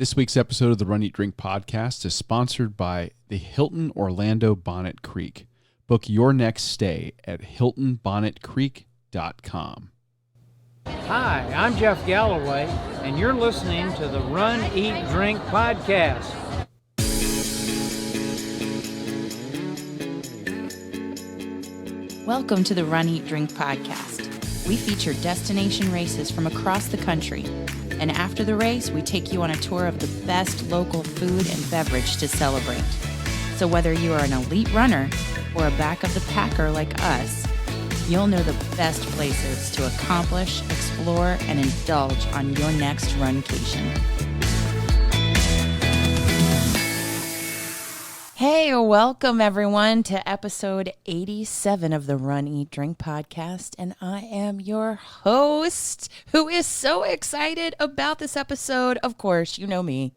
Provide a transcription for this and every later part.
This week's episode of the Run, Eat, Drink podcast is sponsored by the Hilton Orlando Bonnet Creek. Book your next stay at hiltonbonnetcreek.com. Hi, I'm Jeff Galloway, and you're listening to the Run, Eat, Drink podcast. Welcome to the Run, Eat, Drink podcast. We feature destination races from across the country. And after the race, we take you on a tour of the best local food and beverage to celebrate. So whether you are an elite runner or a back of the packer like us, you'll know the best places to accomplish, explore, and indulge on your next runcation. Hey, welcome everyone to episode 87 of the Run, Eat, Drink podcast. And I am your host who is so excited about this episode. Of course, you know me.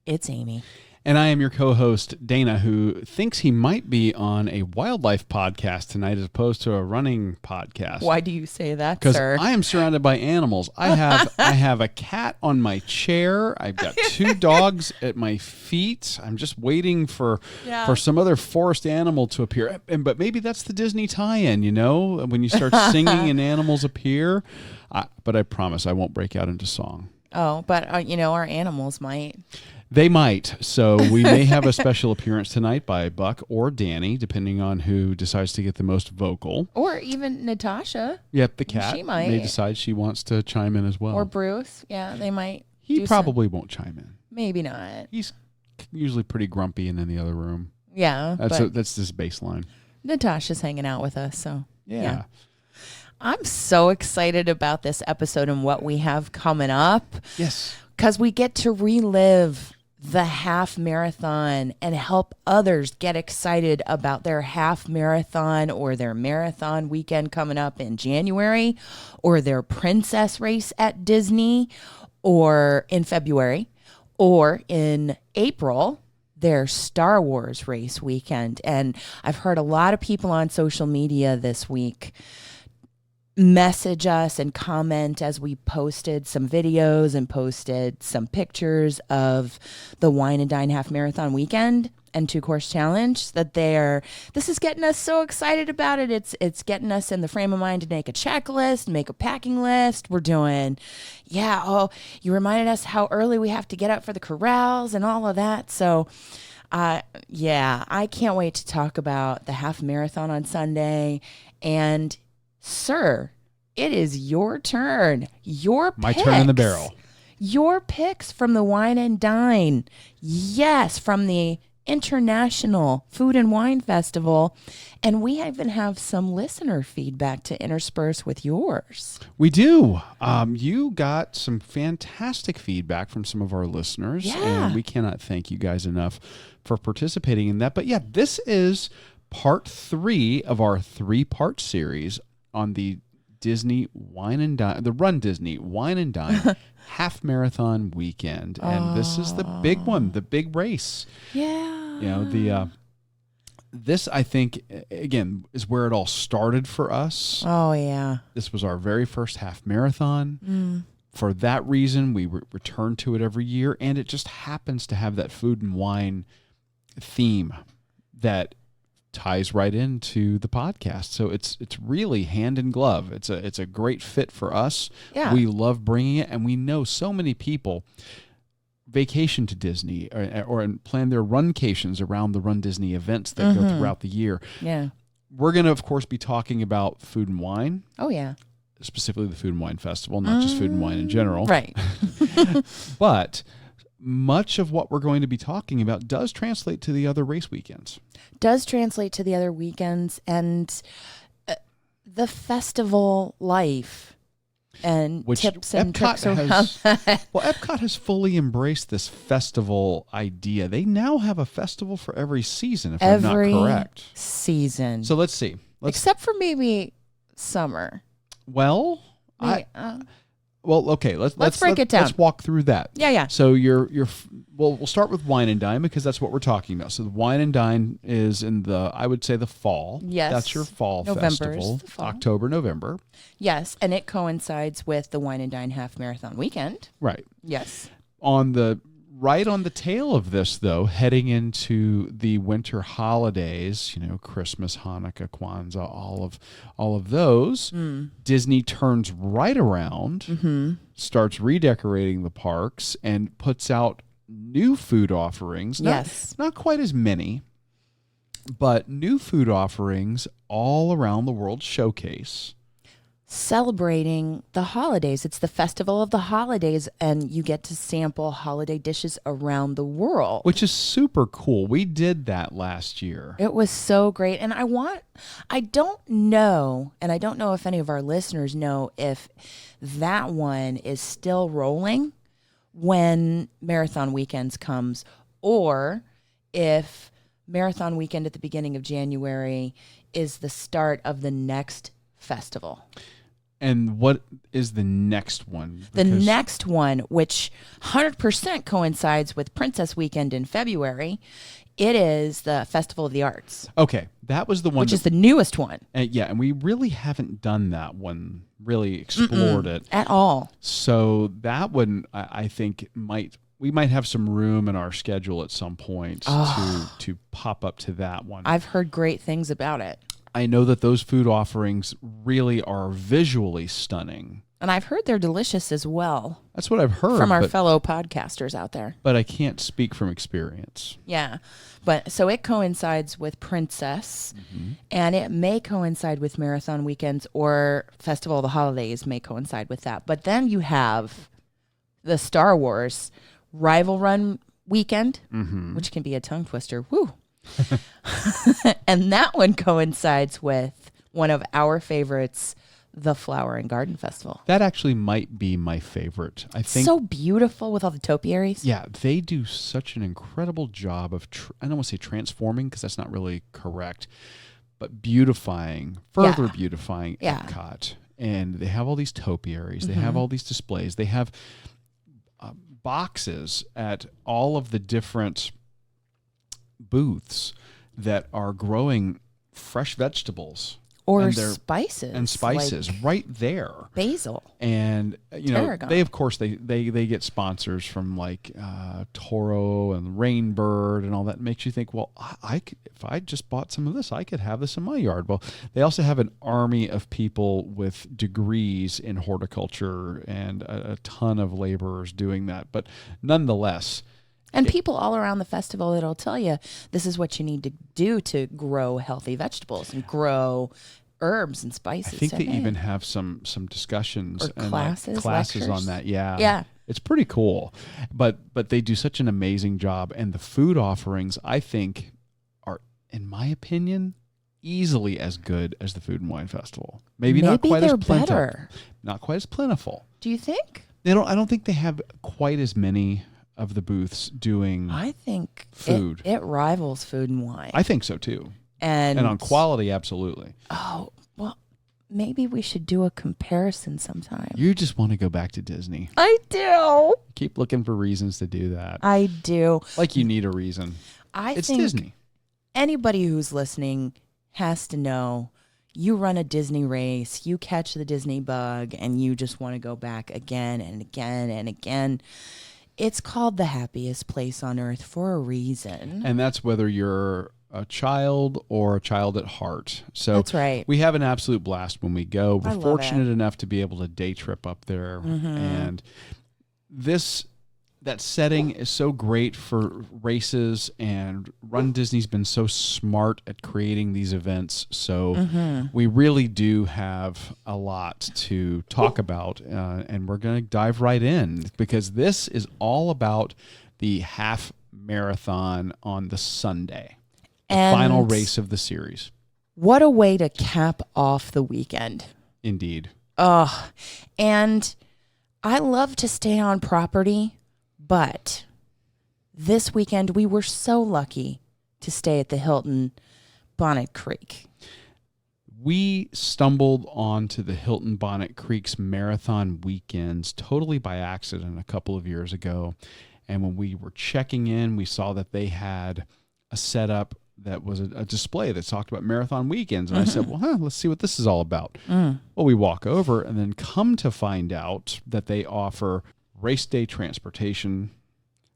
It's Aimee. And I am your co-host, Dana, who thinks he might be on a wildlife podcast tonight as opposed to a running podcast. Why do you say that, Because sir? I am surrounded by animals. I have a cat on my chair. I've got two dogs at my feet. I'm just waiting for some other forest animal to appear. But maybe that's the Disney tie-in, you know, when you start singing and animals appear. But I promise I won't break out into song. Oh, but our animals might. They might. So we may have a special appearance tonight by Buck or Danny, depending on who decides to get the most vocal. Or even Natasha. Yep, the cat. She might. May decide she wants to chime in as well. Or Bruce. Yeah, they might. He probably won't chime in. Maybe not. He's usually pretty grumpy and in the other room. Yeah. That's this baseline. Natasha's hanging out with us, so yeah. I'm so excited about this episode and what we have coming up. Yes. Because we get to relive the half marathon and help others get excited about their half marathon or their marathon weekend coming up in January, or their princess race at Disney, or in February, or in April, their Star Wars race weekend. And I've heard a lot of people on social media this week message us and comment as we posted some videos and posted some pictures of the Wine and Dine Half Marathon Weekend and 2-course challenge, that this is getting us so excited about it. It's getting us in the frame of mind to make a checklist, make a packing list. We're doing, you reminded us how early we have to get up for the corrals and all of that. So I can't wait to talk about the half marathon on Sunday. And sir, it is your turn. My turn in the barrel. Your picks from the Wine and Dine. Yes, from the International Food and Wine Festival. And we even have some listener feedback to intersperse with yours. We do. You got some fantastic feedback from some of our listeners. Yeah. And we cannot thank you guys enough for participating in that. But yeah, this is part 3 of our 3-part series on the Disney Wine and Dine, the RunDisney Wine and Dine Half Marathon Weekend, and this is the big one, the big race. Yeah, this I think again is where it all started for us. Oh yeah, this was our very first half marathon. For that reason, we return to it every year, and it just happens to have that food and wine theme that ties right into the podcast. So it's really hand in glove. It's a great fit for us. Yeah. We love bringing it, and we know so many people vacation to Disney or plan their runcations around the RunDisney events that go throughout the year. Yeah. We're going to, of course, be talking about food and wine. Oh, yeah. Specifically the Food and Wine Festival, not just food and wine in general. Right. But much of what we're going to be talking about does translate to the other race weekends. Does translate to the other weekends and the festival life and tips and tricks around that. Well, Epcot has fully embraced this festival idea. They now have a festival for every season, if I'm not correct. Season. So let's see. Except for maybe summer. Well, okay. Let's break it down. Let's walk through that. Yeah. So we'll start with Wine and Dine because that's what we're talking about. So the Wine and Dine is in I would say the fall. Yes. That's your fall November's festival. the fall. October, November. Yes, and it coincides with the Wine and Dine Half Marathon Weekend. Right. Yes. On the right on the tail of this, though, heading into the winter holidays, Christmas, Hanukkah, Kwanzaa, all of those, Disney turns right around, starts redecorating the parks, and puts out new food offerings. Not quite as many, but new food offerings all around the World Showcase. Celebrating the holidays. It's the festival of the holidays, and you get to sample holiday dishes around the world. Which is super cool. We did that last year. It was so great. And I don't know if any of our listeners know if that one is still rolling when Marathon Weekends comes, or if Marathon Weekend at the beginning of January is the start of the next festival. And what is the next one? The next one, which 100% coincides with Princess Weekend in February, it is the Festival of the Arts. Okay, that was the one. Which is the newest one. And we really haven't done that one, really explored it. At all. So that one, I think, we might have some room in our schedule at some point to pop up to that one. I've heard great things about it. I know that those food offerings really are visually stunning. And I've heard they're delicious as well. That's what I've heard. From our fellow podcasters out there. But I can't speak from experience. Yeah. But so it coincides with Princess, and it may coincide with Marathon Weekends, or Festival of the Holidays may coincide with that. But then you have the Star Wars Rival Run Weekend, which can be a tongue twister. Woo. And that one coincides with one of our favorites, the Flower and Garden Festival. That actually might be my favorite. I think so beautiful with all the topiaries. Yeah, they do such an incredible job of I don't want to say transforming, because that's not really correct, but beautifying Epcot. And they have all these topiaries. They have all these displays. They have boxes at all of the different booths that are growing fresh vegetables or spices right there, basil, and tarragon. They of course they get sponsors from like Toro and Rainbird and all that. It makes you think, well, if I just bought some of this, I could have this in my yard. Well, they also have an army of people with degrees in horticulture and a ton of laborers doing that, but nonetheless. And people all around the festival that'll tell you this is what you need to do to grow healthy vegetables and grow herbs and spices. I think they even have some discussions or and classes lectures on that. Yeah. Yeah. It's pretty cool. But they do such an amazing job. And the food offerings, I think, are, in my opinion, easily as good as the Food and Wine Festival. Maybe not quite as plentiful. Better. Not quite as plentiful. Do you think? I don't think they have quite as many of the booths doing I think food. It rivals Food and Wine. I think so too. And on quality, absolutely. Oh, well, maybe we should do a comparison sometime. You just want to go back to Disney. I do. Keep looking for reasons to do that. I do. Like you need a reason. It's think Disney. Anybody who's listening has to know you run a Disney race, you catch the Disney bug, and you just want to go back again and again and again. It's called the happiest place on earth for a reason. And that's whether you're a child or a child at heart. So that's right. We have an absolute blast when we go. We're fortunate enough to be able to day trip up there. And that setting is so great for races, and RunDisney's been so smart at creating these events. So we really do have a lot to talk about, and we're going to dive right in, because this is all about the half marathon on the Sunday, the final race of the series. What a way to cap off the weekend. Indeed. And I love to stay on property. But this weekend, we were so lucky to stay at the Hilton Bonnet Creek. We stumbled onto the Hilton Bonnet Creek's marathon weekends totally by accident a couple of years ago. And when we were checking in, we saw that they had a setup that was a display that talked about marathon weekends. And I said, well, let's see what this is all about. Well, we walk over and then come to find out that they offer race day transportation,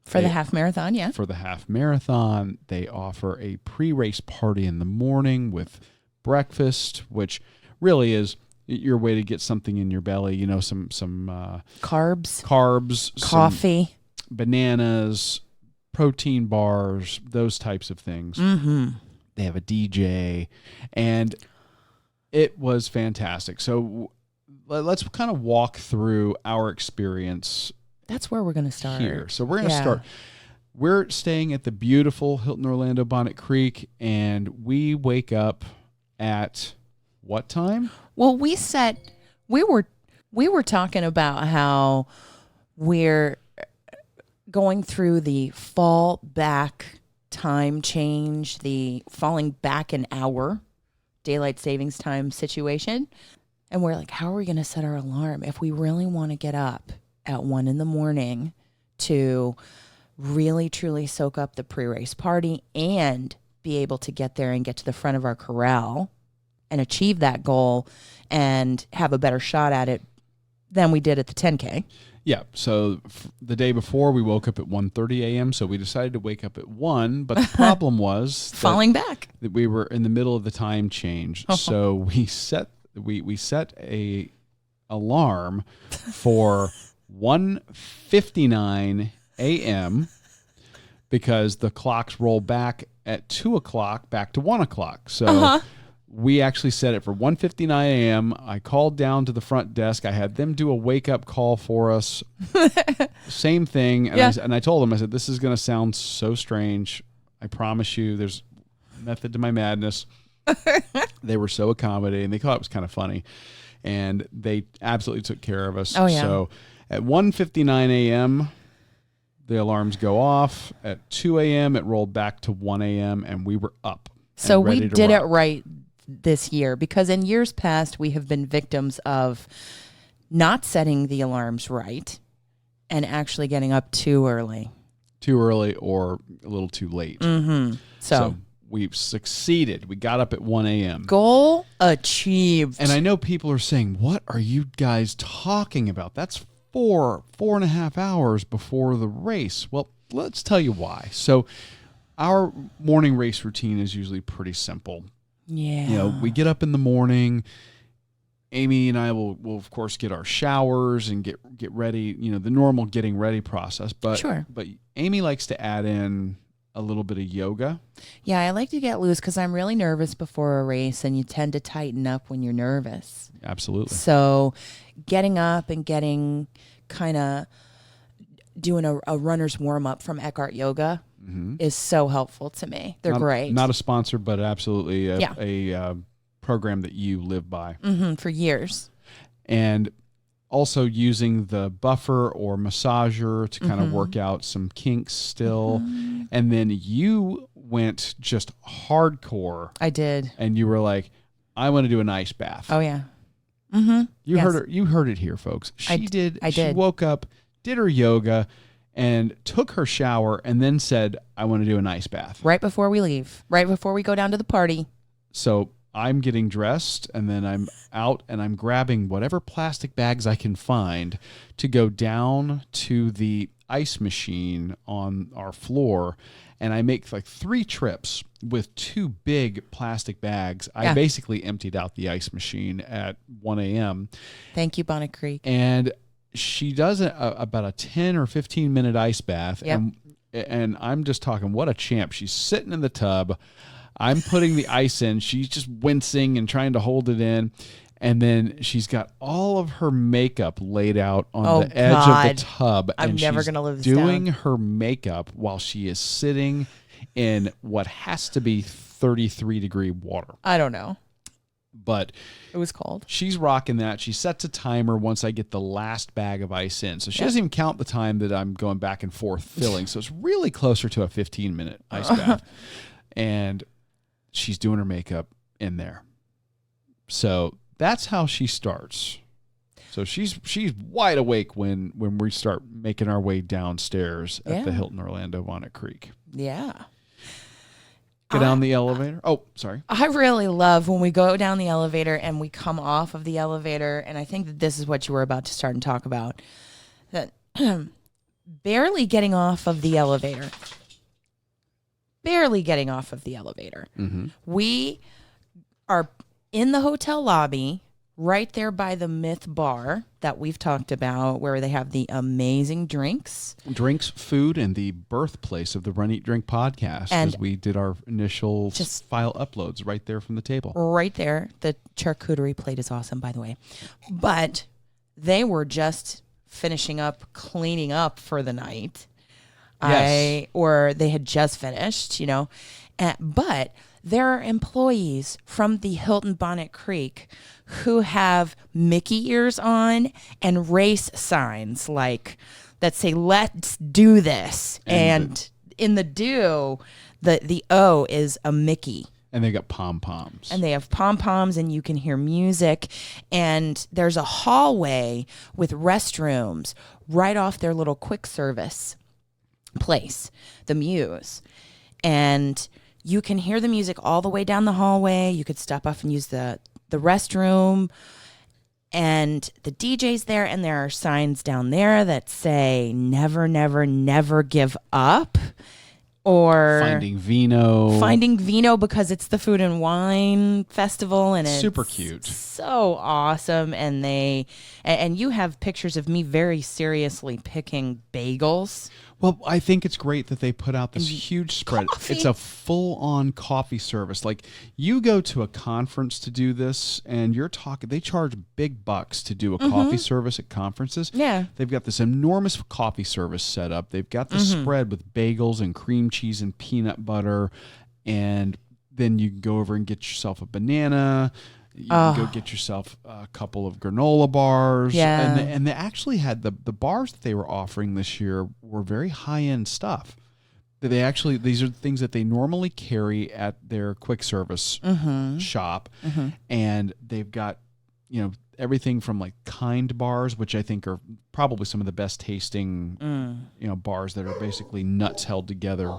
For the half marathon, yeah. For the half marathon, they offer a pre-race party in the morning with breakfast, which really is your way to get something in your belly. You know, some carbs, some coffee, bananas, protein bars, those types of things. Mm-hmm. They have a DJ, and it was fantastic. So let's kind of walk through our experience. That's where we're going to start here. So we're going to start. We're staying at the beautiful Hilton Orlando Bonnet Creek, and we wake up at what time? Well, we were talking about how we're going through the fall back time change, the falling back an hour daylight savings time situation. And we're like, how are we going to set our alarm if we really want to get up at 1 a.m. to really truly soak up the pre-race party and be able to get there and get to the front of our corral and achieve that goal and have a better shot at it than we did at the 10K. Yeah, so the day before we woke up at 1:30 a.m., so we decided to wake up at 1, but the problem was falling back. That we were in the middle of the time change. So we set a alarm for 1:59 a.m. because the clocks roll back at 2 o'clock back to 1 o'clock. So we actually set it for 1:59 a.m. I called down to the front desk. I had them do a wake-up call for us. Same thing. And I told them, I said, this is going to sound so strange. I promise you there's method to my madness. They were so accommodating. They thought it was kind of funny. And they absolutely took care of us. Oh, yeah. So at 1:59 a.m., the alarms go off. At 2 a.m., it rolled back to 1 a.m., and we were up. So we did it right this year, because in years past, we have been victims of not setting the alarms right and actually getting up too early. Too early or a little too late. Mm-hmm. So we've succeeded. We got up at 1 a.m. Goal achieved. And I know people are saying, what are you guys talking about? That's 4.5 hours before the race. Well, let's tell you why. So our morning race routine is usually pretty simple. Yeah. You know, we get up in the morning. Aimee and I will of course get our showers and get ready, you know, the normal getting ready process. But Aimee likes to add in a little bit of yoga. Yeah, I like to get loose because I'm really nervous before a race, and you tend to tighten up when you're nervous. Absolutely. So getting up and getting kind of doing a runner's warm-up from Eckhart Yoga is so helpful to me. They're great. Not a sponsor, but absolutely a program that you live by. For years. And also using the buffer or massager to kind of work out some kinks still. And then you went just hardcore. I did. And you were like, I want to do an ice bath. Oh, yeah. You heard her. You heard it here, folks. She did. She woke up, did her yoga, and took her shower, and then said, I want to do an ice bath. Right before we leave. Right before we go down to the party. So I'm getting dressed, and then I'm out, and I'm grabbing whatever plastic bags I can find to go down to the ice machine on our floor, and I make like 3 trips with 2 big plastic bags. I basically emptied out the ice machine at 1 a.m. Thank you, Bonnet Creek. And she does about a 10 or 15 minute ice bath. And I'm just talking, what a champ. She's sitting in the tub. I'm putting the ice in. She's just wincing and trying to hold it in. And then she's got all of her makeup laid out on the edge of the tub. I'm never going to live this doing down. her makeup while she is sitting in what has to be 33-degree water. I don't know. But it was cold. She's rocking that. She sets a timer once I get the last bag of ice in. So she doesn't even count the time that I'm going back and forth filling. So it's really closer to a 15-minute ice bath. And she's doing her makeup in there. So that's how she starts. So she's wide awake when we start making our way downstairs at the Hilton Orlando Bonnet Creek. Yeah. Go down the elevator. Oh, sorry. I really love when we go down the elevator and we come off of the elevator, and I think that this is what you were about to start and talk about, that barely getting off of the elevator. Mm-hmm. We are in the hotel lobby, right there by the Myth Bar that we've talked about, where they have the amazing drinks. Drinks, food, and the birthplace of the Run, Eat, Drink podcast, And as we did our initial file uploads right there from the table. Right there. The charcuterie plate is awesome, by the way. But they were just finishing up, cleaning up for the night. Yes. Or they had just finished, but there are employees from the Hilton Bonnet Creek who have Mickey ears on and race signs that say, "Let's do this." And in the do, the O is a Mickey. And they got pom-poms. And they have pom-poms, and you can hear music. And there's a hallway with restrooms right off their little quick service place, the Muse. And you can hear the music all the way down the hallway. You could stop off and use the restroom. And the DJ's there, and there are signs down there that say, "Never, never, never give up." Or Finding Vino because it's the Food and Wine Festival, and it's super cute, so awesome. And you have pictures of me very seriously picking bagels. Well, I think it's great that they put out this huge spread. Coffee. It's a full-on coffee service. Like, you go to a conference to do this, and they charge big bucks to do a coffee service at conferences. Yeah. They've got this enormous coffee service set up. They've got the spread with bagels and cream cheese and peanut butter, and then you can go over and get yourself a banana. You can go get yourself a couple of granola bars. Yeah. And they actually had the bars that they were offering this year were very high-end stuff. These are things that they normally carry at their quick service shop. And they've got, everything from like Kind bars, which I think are probably some of the best tasting, bars that are basically nuts held together.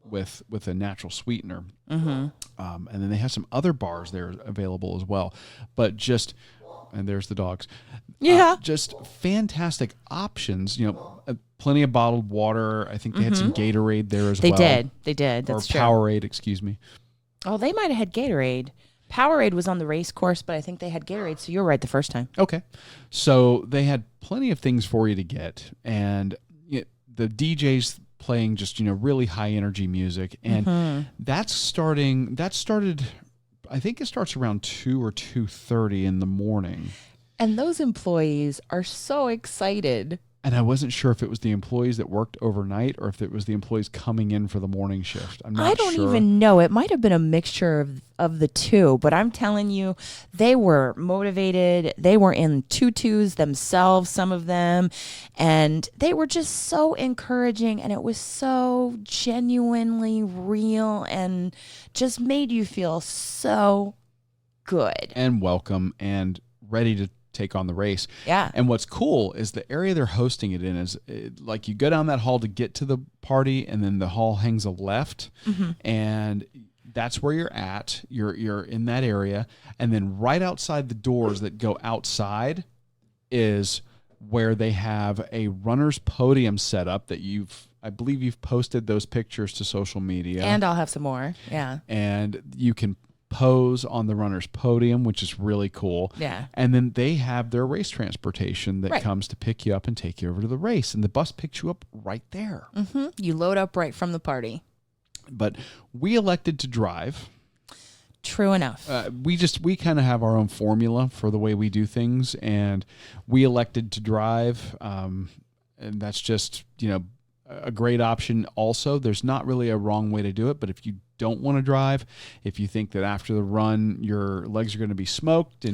With a natural sweetener. And then they have some other bars there available as well. But and there's the dogs. Yeah. Just fantastic options. Plenty of bottled water. I think they had some Gatorade there as well. They did. That's true. Powerade, excuse me. Oh, they might have had Gatorade. Powerade was on the race course, but I think they had Gatorade, so you were right the first time. Okay. So they had plenty of things for you to get. And the DJs playing just really high energy music, and that started I think it starts around 2 or 2:30 in the morning, and those employees are so excited. And I wasn't sure if it was the employees that worked overnight or if it was the employees coming in for the morning shift. I'm not sure. I don't even know. It might have been a mixture of the two, but I'm telling you, they were motivated. They were in tutus themselves, some of them, and they were just so encouraging, and it was so genuinely real and just made you feel so good. And welcome and ready to take on the race. Yeah. And what's cool is the area they're hosting it in is like you go down that hall to get to the party, and then the hall hangs a left, and that's where you're at. You're in that area, and then right outside the doors that go outside is where they have a runner's podium set up that I believe you've posted those pictures to social media. And I'll have some more. Yeah. And you can pose on the runner's podium, which is really cool. Yeah. And then they have their race transportation that comes to pick you up and take you over to the race. And the bus picks you up right there. You load up right from the party. But we elected to drive. True enough. We kind of have our own formula for the way we do things, and we elected to drive. And that's just, a great option. Also, there's not really a wrong way to do it, but if you don't want to drive, if you think that after the run your legs are going to be smoked,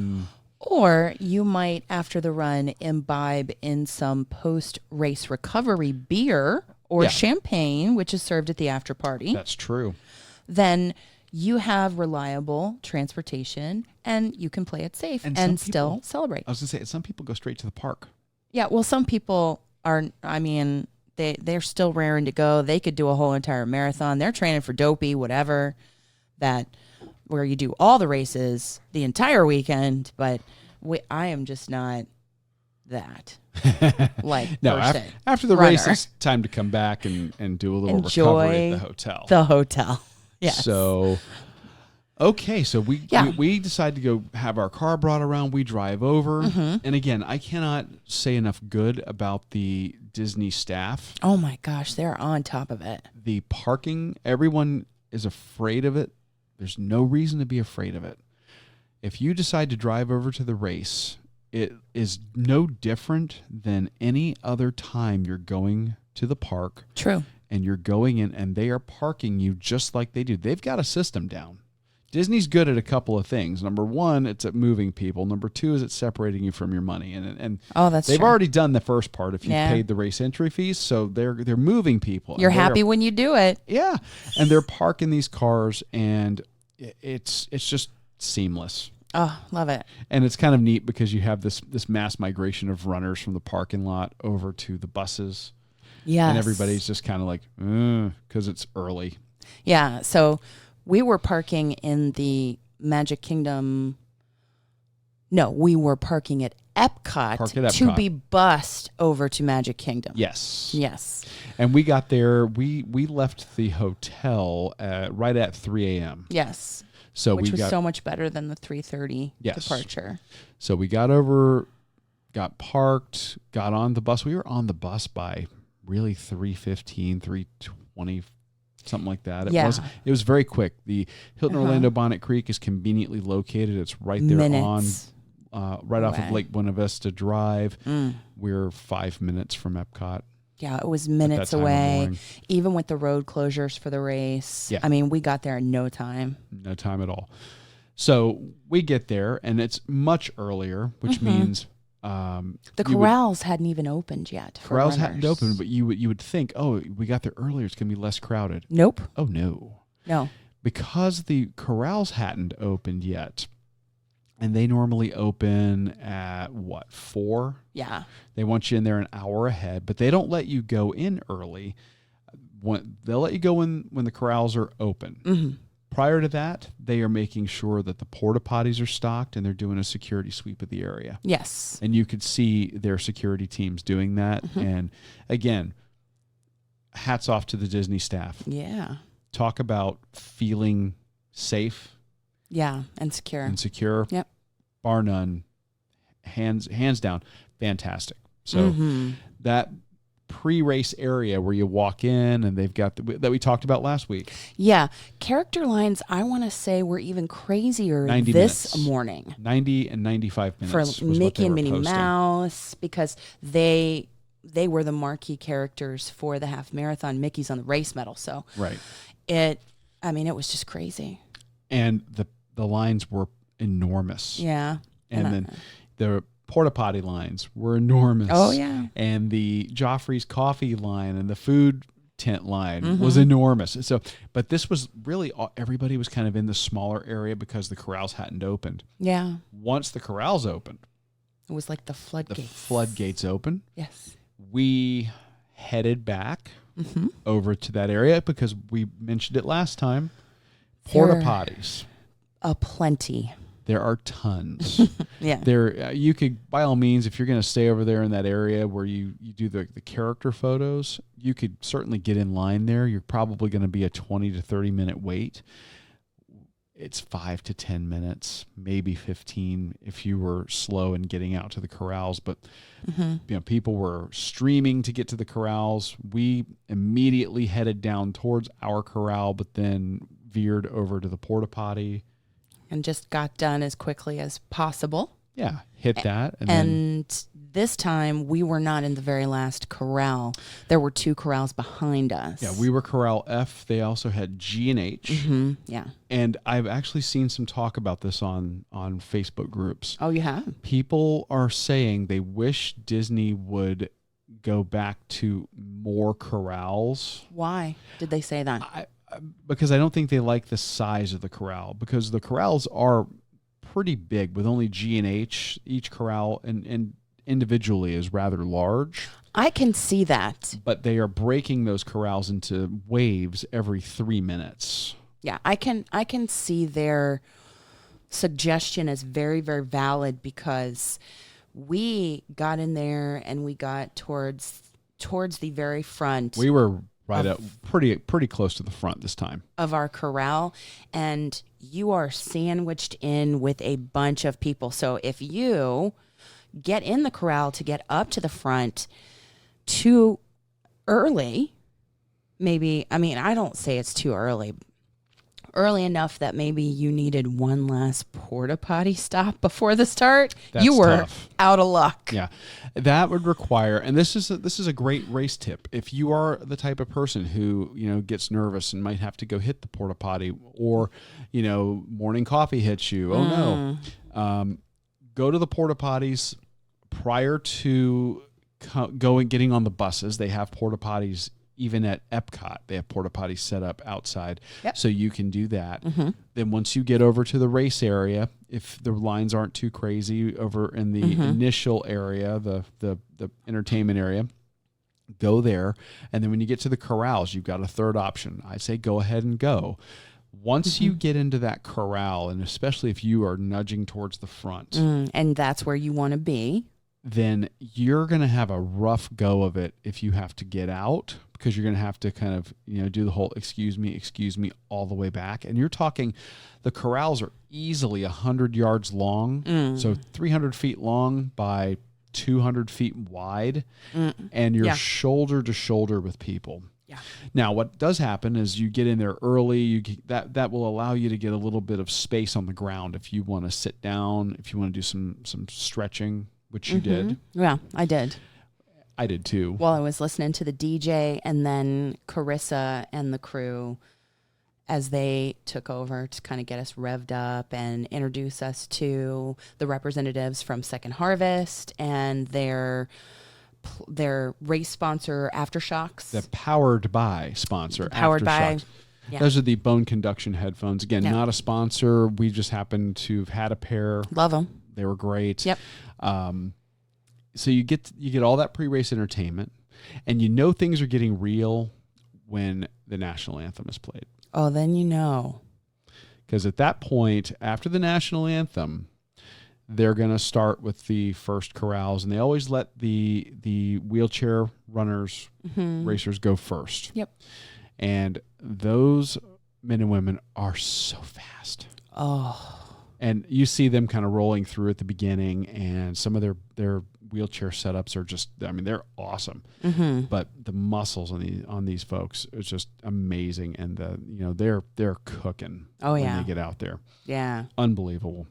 or you might after the run imbibe in some post-race recovery beer or champagne, which is served at the after party. That's true. Then you have reliable transportation and you can play it safe and still celebrate. I was going to say, some people go straight to the park. Yeah, well, some people are, they're still raring to go. They could do a whole entire marathon. They're training for Dopey, whatever, where you do all the races the entire weekend. But I am just not that. Like, no, after the runner. race, it's time to come back and do a little Enjoy recovery at the hotel. The hotel. Yes. So, okay, so we decide to go have our car brought around. We drive over. And again, I cannot say enough good about the Disney staff. Oh my gosh, they're on top of it. The parking, everyone is afraid of it. There's no reason to be afraid of it. If you decide to drive over to the race, it is no different than any other time you're going to the park. True. And you're going in and they are parking you just like they do. They've got a system down. Disney's good at a couple of things. Number one, it's at moving people. Number two is it's separating you from your money. And that's they've true. already done the first part if you paid the race entry fees. So they're moving people. You're happy when you do it. Yeah. And they're parking these cars and it's just seamless. Oh, love it. And it's kind of neat because you have this mass migration of runners from the parking lot over to the buses. Yes. And everybody's just kind of like, because it's early. Yeah. So we were parking in the Magic Kingdom. No, we were parking at Epcot, to be bussed over to Magic Kingdom. Yes. Yes. And we got there. We left the hotel right at 3 a.m. Yes. So which was so much better than the 3:30 departure. So we got over, got parked, got on the bus. We were on the bus by really 3:15, 3:20, something like that. It was very quick. The Hilton Orlando Bonnet Creek is conveniently located. It's right there right off of Lake Buena Vista Drive. We're 5 minutes from Epcot. Yeah, it was minutes away, even with the road closures for the race. Yeah. I mean, we got there in no time. No time at all. So we get there, and it's much earlier, which means... the corrals hadn't even opened yet. Corrals hadn't opened, but you would think, oh, we got there earlier, it's going to be less crowded. Nope. Oh, no. No. Because the corrals hadn't opened yet, and they normally open at, 4? Yeah. They want you in there an hour ahead, but they don't let you go in early. They'll let you go in when the corrals are open. Prior to that, they are making sure that the porta potties are stocked and they're doing a security sweep of the area. Yes. And you could see their security teams doing that. And again, hats off to the Disney staff. Yeah. Talk about feeling safe. Yeah, and secure. Yep. Bar none. Hands down. Fantastic. So that pre-race area where you walk in and they've got that we talked about last week. Yeah. Character lines, I want to say, were even crazier morning. 90 and 95 minutes. For Mickey and Minnie Mouse, because they were the marquee characters for the half marathon. Mickey's on the race medal. So it was just crazy. And the lines were enormous. Yeah. And then the porta potty lines were enormous. Oh, yeah. And the Joffrey's coffee line and the food tent line was enormous. So, but this was really, everybody was kind of in the smaller area because the corrals hadn't opened. Yeah. Once the corrals opened. It was like the floodgates. The floodgates open. Yes. We headed back over to that area because we mentioned it last time. Porta potties. Aplenty. There are tons. Yeah. You could, by all means, if you're going to stay over there in that area where you do the character photos, you could certainly get in line there. You're probably going to be a 20 to 30 minute wait. It's 5 to 10 minutes, maybe 15 if you were slow in getting out to the corrals. But people were streaming to get to the corrals. We immediately headed down towards our corral, but then veered over to the porta potty. And just got done as quickly as possible. Yeah, hit that. And this time, we were not in the very last corral. There were 2 corrals behind us. Yeah, we were Corral F. They also had G and H. Yeah. And I've actually seen some talk about this on Facebook groups. Oh, you have? People are saying they wish Disney would go back to more corrals. Why did they say that? Because I don't think they like the size of the corral, because the corrals are pretty big with only G and H. Each corral and individually is rather large. I can see that. But they are breaking those corrals into waves every 3 minutes. Yeah, I can see their suggestion as very, very valid, because We got in there and we got towards the very front. We were right up pretty close to the front this time of our corral, and you are sandwiched in with a bunch of people. So if you get in the corral to get up to the front too early, maybe, I mean, I don't say it's too early enough that maybe you needed one last porta potty stop before the start, you were tough. out of luck. Yeah, that would require, and this is a great race tip. If you are the type of person who gets nervous and might have to go hit the porta potty, or morning coffee hits you, oh no, go to the porta potties prior to getting on the buses. They have porta potties. Even at Epcot, they have porta potties set up outside, so you can do that. Then once you get over to the race area, if the lines aren't too crazy over in the initial area, the entertainment area, go there. And then when you get to the corrals, you've got a third option. I say go ahead and go. Once you get into that corral, and especially if you are nudging towards the front, and that's where you want to be, then you're going to have a rough go of it if you have to get out, because you're going to have to kind of, do the whole excuse me all the way back. And you're talking, the corrals are easily 100 yards long, so 300 feet long by 200 feet wide, and you're shoulder to shoulder with people. Yeah. Now, what does happen is you get in there early. That will allow you to get a little bit of space on the ground if you want to sit down, if you want to do some stretching, which you did. Yeah, I did. I did too. While I was listening to the DJ, and then Carissa and the crew, as they took over to kind of get us revved up and introduce us to the representatives from Second Harvest and their race sponsor, Aftershocks. The Powered By sponsor, Powered By. Aftershocks. Yeah. Those are the bone conduction headphones. Again, not a sponsor. We just happened to have had a pair. Love them. They were great. Yep. So you get all that pre-race entertainment, and things are getting real when the national anthem is played. Oh, then you know. Because at that point, after the national anthem, they're going to start with the first corrals, and they always let the wheelchair runners, racers go first. Yep. And those men and women are so fast. Oh. And you see them kind of rolling through at the beginning, and some of their wheelchair setups are just, I mean, they're awesome. But the muscles on these folks is just amazing, and they're cooking. Oh, when yeah. they get out there. Yeah. Unbelievable.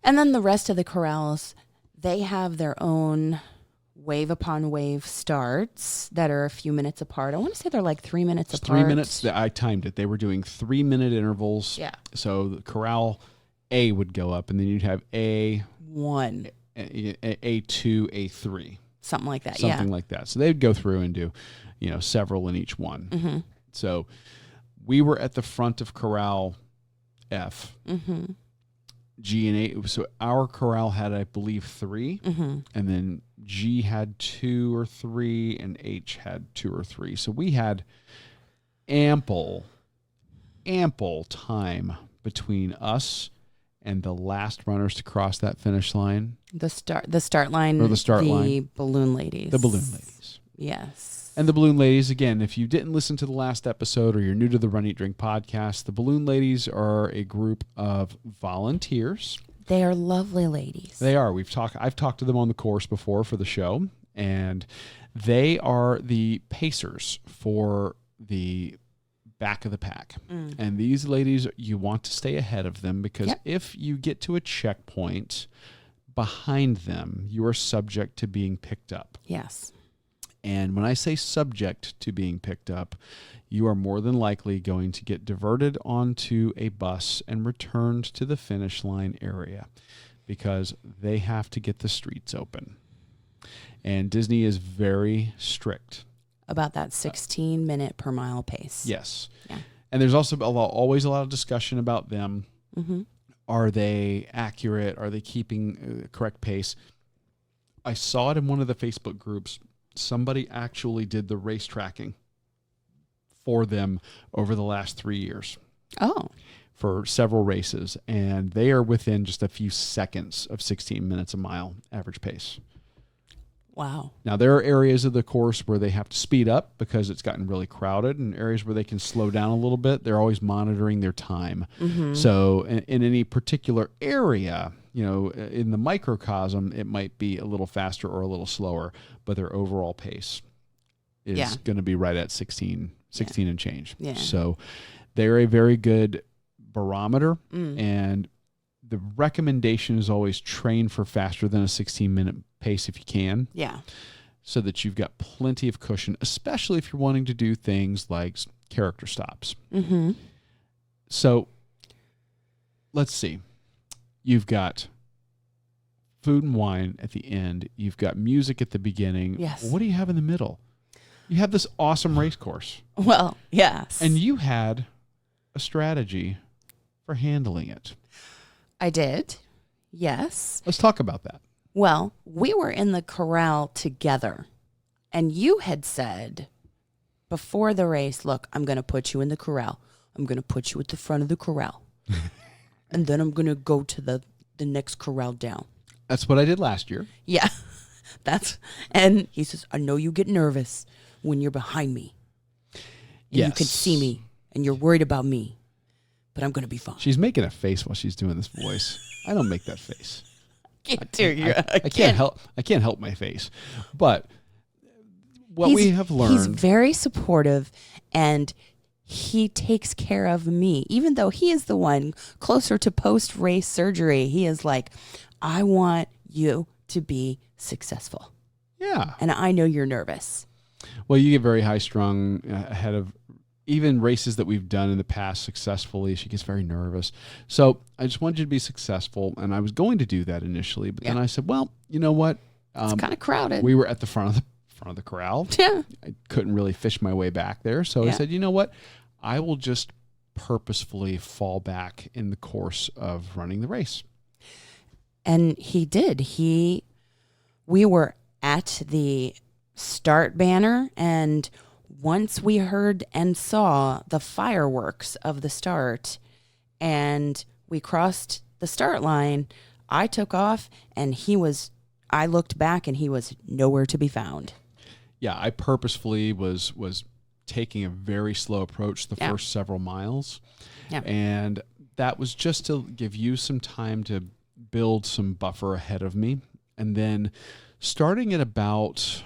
And then the rest of the corrals, they have their own wave upon wave starts that are a few minutes apart. I want to say they're like 3 minutes apart. 3 minutes. I timed it. They were doing 3 minute intervals. Yeah. So the corral A would go up, and then you'd have A1, A2, A3. Something like that. Something like that. So they'd go through and do, several in each one. So we were at the front of corral F. G and A. So our corral had, I believe, 3, and then G had 2 or 3, and H had 2 or 3. So we had ample time between us and the last runners to cross that finish line. The start line. Or the start line. The balloon ladies. The balloon ladies. Yes. And the balloon ladies, again, if you didn't listen to the last episode or you're new to the Run, Eat, Drink podcast, the balloon ladies are a group of volunteers. They are lovely ladies. They are. I've talked to them on the course before for the show, and they are the pacers for the back of the pack. And these ladies, you want to stay ahead of them, because if you get to a checkpoint behind them, you are subject to being picked up. Yes. And when I say subject to being picked up, you are more than likely going to get diverted onto a bus and returned to the finish line area, because they have to get the streets open. And Disney is very strict about that 16-minute per mile pace. Yes. Yeah. And there's also always a lot of discussion about them. Are they accurate? Are they keeping correct pace? I saw it in one of the Facebook groups. Somebody actually did the race tracking for them over the last 3 years. Oh. for several races, and they are within just a few seconds of 16 minutes a mile average pace. Wow. Now, there are areas of the course where they have to speed up because it's gotten really crowded, and areas where they can slow down a little bit. They're always monitoring their time. So in any particular area, in the microcosm, it might be a little faster or a little slower, but their overall pace is going to be right at 16 and change. Yeah. So they're a very good barometer, and the recommendation is always train for faster than a 16-minute pace if you can. Yeah. So that you've got plenty of cushion, especially if you're wanting to do things like character stops. So let's see. You've got food and wine at the end. You've got music at the beginning. Yes. What do you have in the middle? You have this awesome race course. Well, yes. And you had a strategy for handling it. I did. Yes. Let's talk about that. Well, we were in the corral together, and you had said before the race, look, I'm going to put you in the corral. I'm going to put you at the front of the corral. And then I'm going to go to the next corral down. That's what I did last year. Yeah. And he says, I know you get nervous when you're behind me. And you can see me, and you're worried about me. But I'm going to be fine. She's making a face while she's doing this voice. I don't make that face. I can't help my face. But we have learned. He's very supportive, and he takes care of me. Even though he is the one closer to post-race surgery, he is like, I want you to be successful. Yeah. And I know you're nervous. Well, you get very high-strung ahead of even races that we've done in the past successfully. She gets very nervous. So I just wanted you to be successful, and I was going to do that initially, but then I said, well, you know what? It's kind of crowded. We were at the front of the corral. Yeah. I couldn't really fish my way back there. So I said, you know what? I will just purposefully fall back in the course of running the race. And he did. We were at the start banner, and once we heard and saw the fireworks of the start and we crossed the start line, I took off, and I looked back, and he was nowhere to be found. Yeah, I purposefully was taking a very slow approach the first several miles. Yeah. And that was just to give you some time to build some buffer ahead of me. And then starting at about,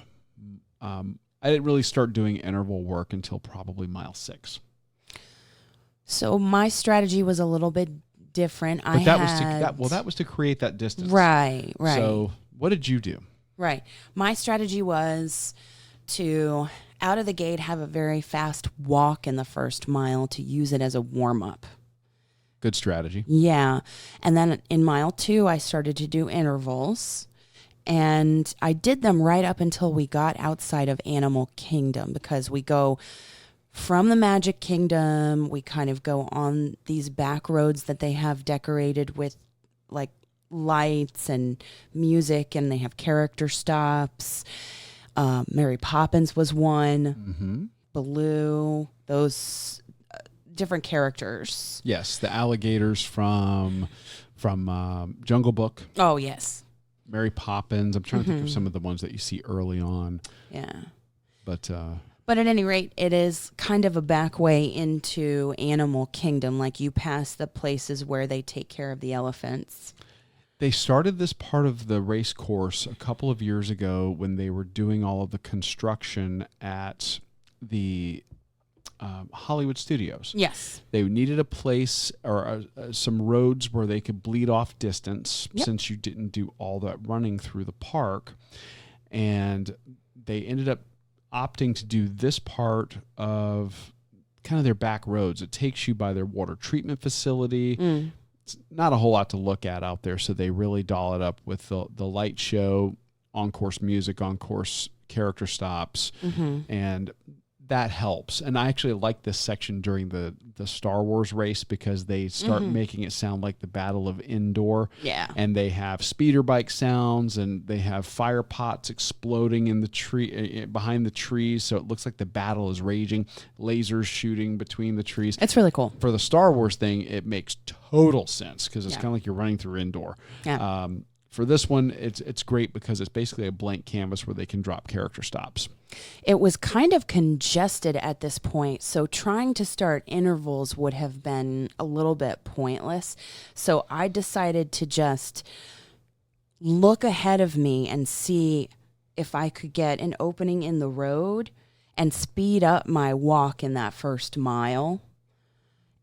I didn't really start doing interval work until probably mile 6. So my strategy was a little bit different. But that was to create that distance. Right. So what did you do? Right. My strategy was to, out of the gate, have a very fast walk in the first mile to use it as a warm-up. Good strategy. Yeah. And then in mile 2, I started to do intervals. And I did them right up until we got outside of Animal Kingdom, because we go from the Magic Kingdom, we kind of go on these back roads that they have decorated with like lights and music, and they have character stops. Mary Poppins was one. Baloo, those different characters. Yes, the alligators from Jungle Book. Oh, yes. Mary Poppins. I'm trying to think of some of the ones that you see early on. Yeah. But at any rate, it is kind of a back way into Animal Kingdom. Like, you pass the places where they take care of the elephants. They started this part of the race course a couple of years ago when they were doing all of the construction at the Hollywood Studios. Yes. They needed a place or some roads where they could bleed off distance since you didn't do all that running through the park. And they ended up opting to do this part of kind of their back roads. It takes you by their water treatment facility. It's not a whole lot to look at out there, so they really doll it up with the light show, on-course music, on-course character stops, and that helps. And I actually like this section during the Star Wars race because they start making it sound like the Battle of Endor. Yeah. And they have speeder bike sounds, and they have fire pots exploding in the tree behind the trees, so it looks like the battle is raging. Lasers shooting between the trees. It's really cool. For the Star Wars thing, it makes total sense because it's kind of like you're running through Endor. Yeah. For this one, it's great because it's basically a blank canvas where they can drop character stops. It was kind of congested at this point, so trying to start intervals would have been a little bit pointless. So I decided to just look ahead of me and see if I could get an opening in the road and speed up my walk in that first mile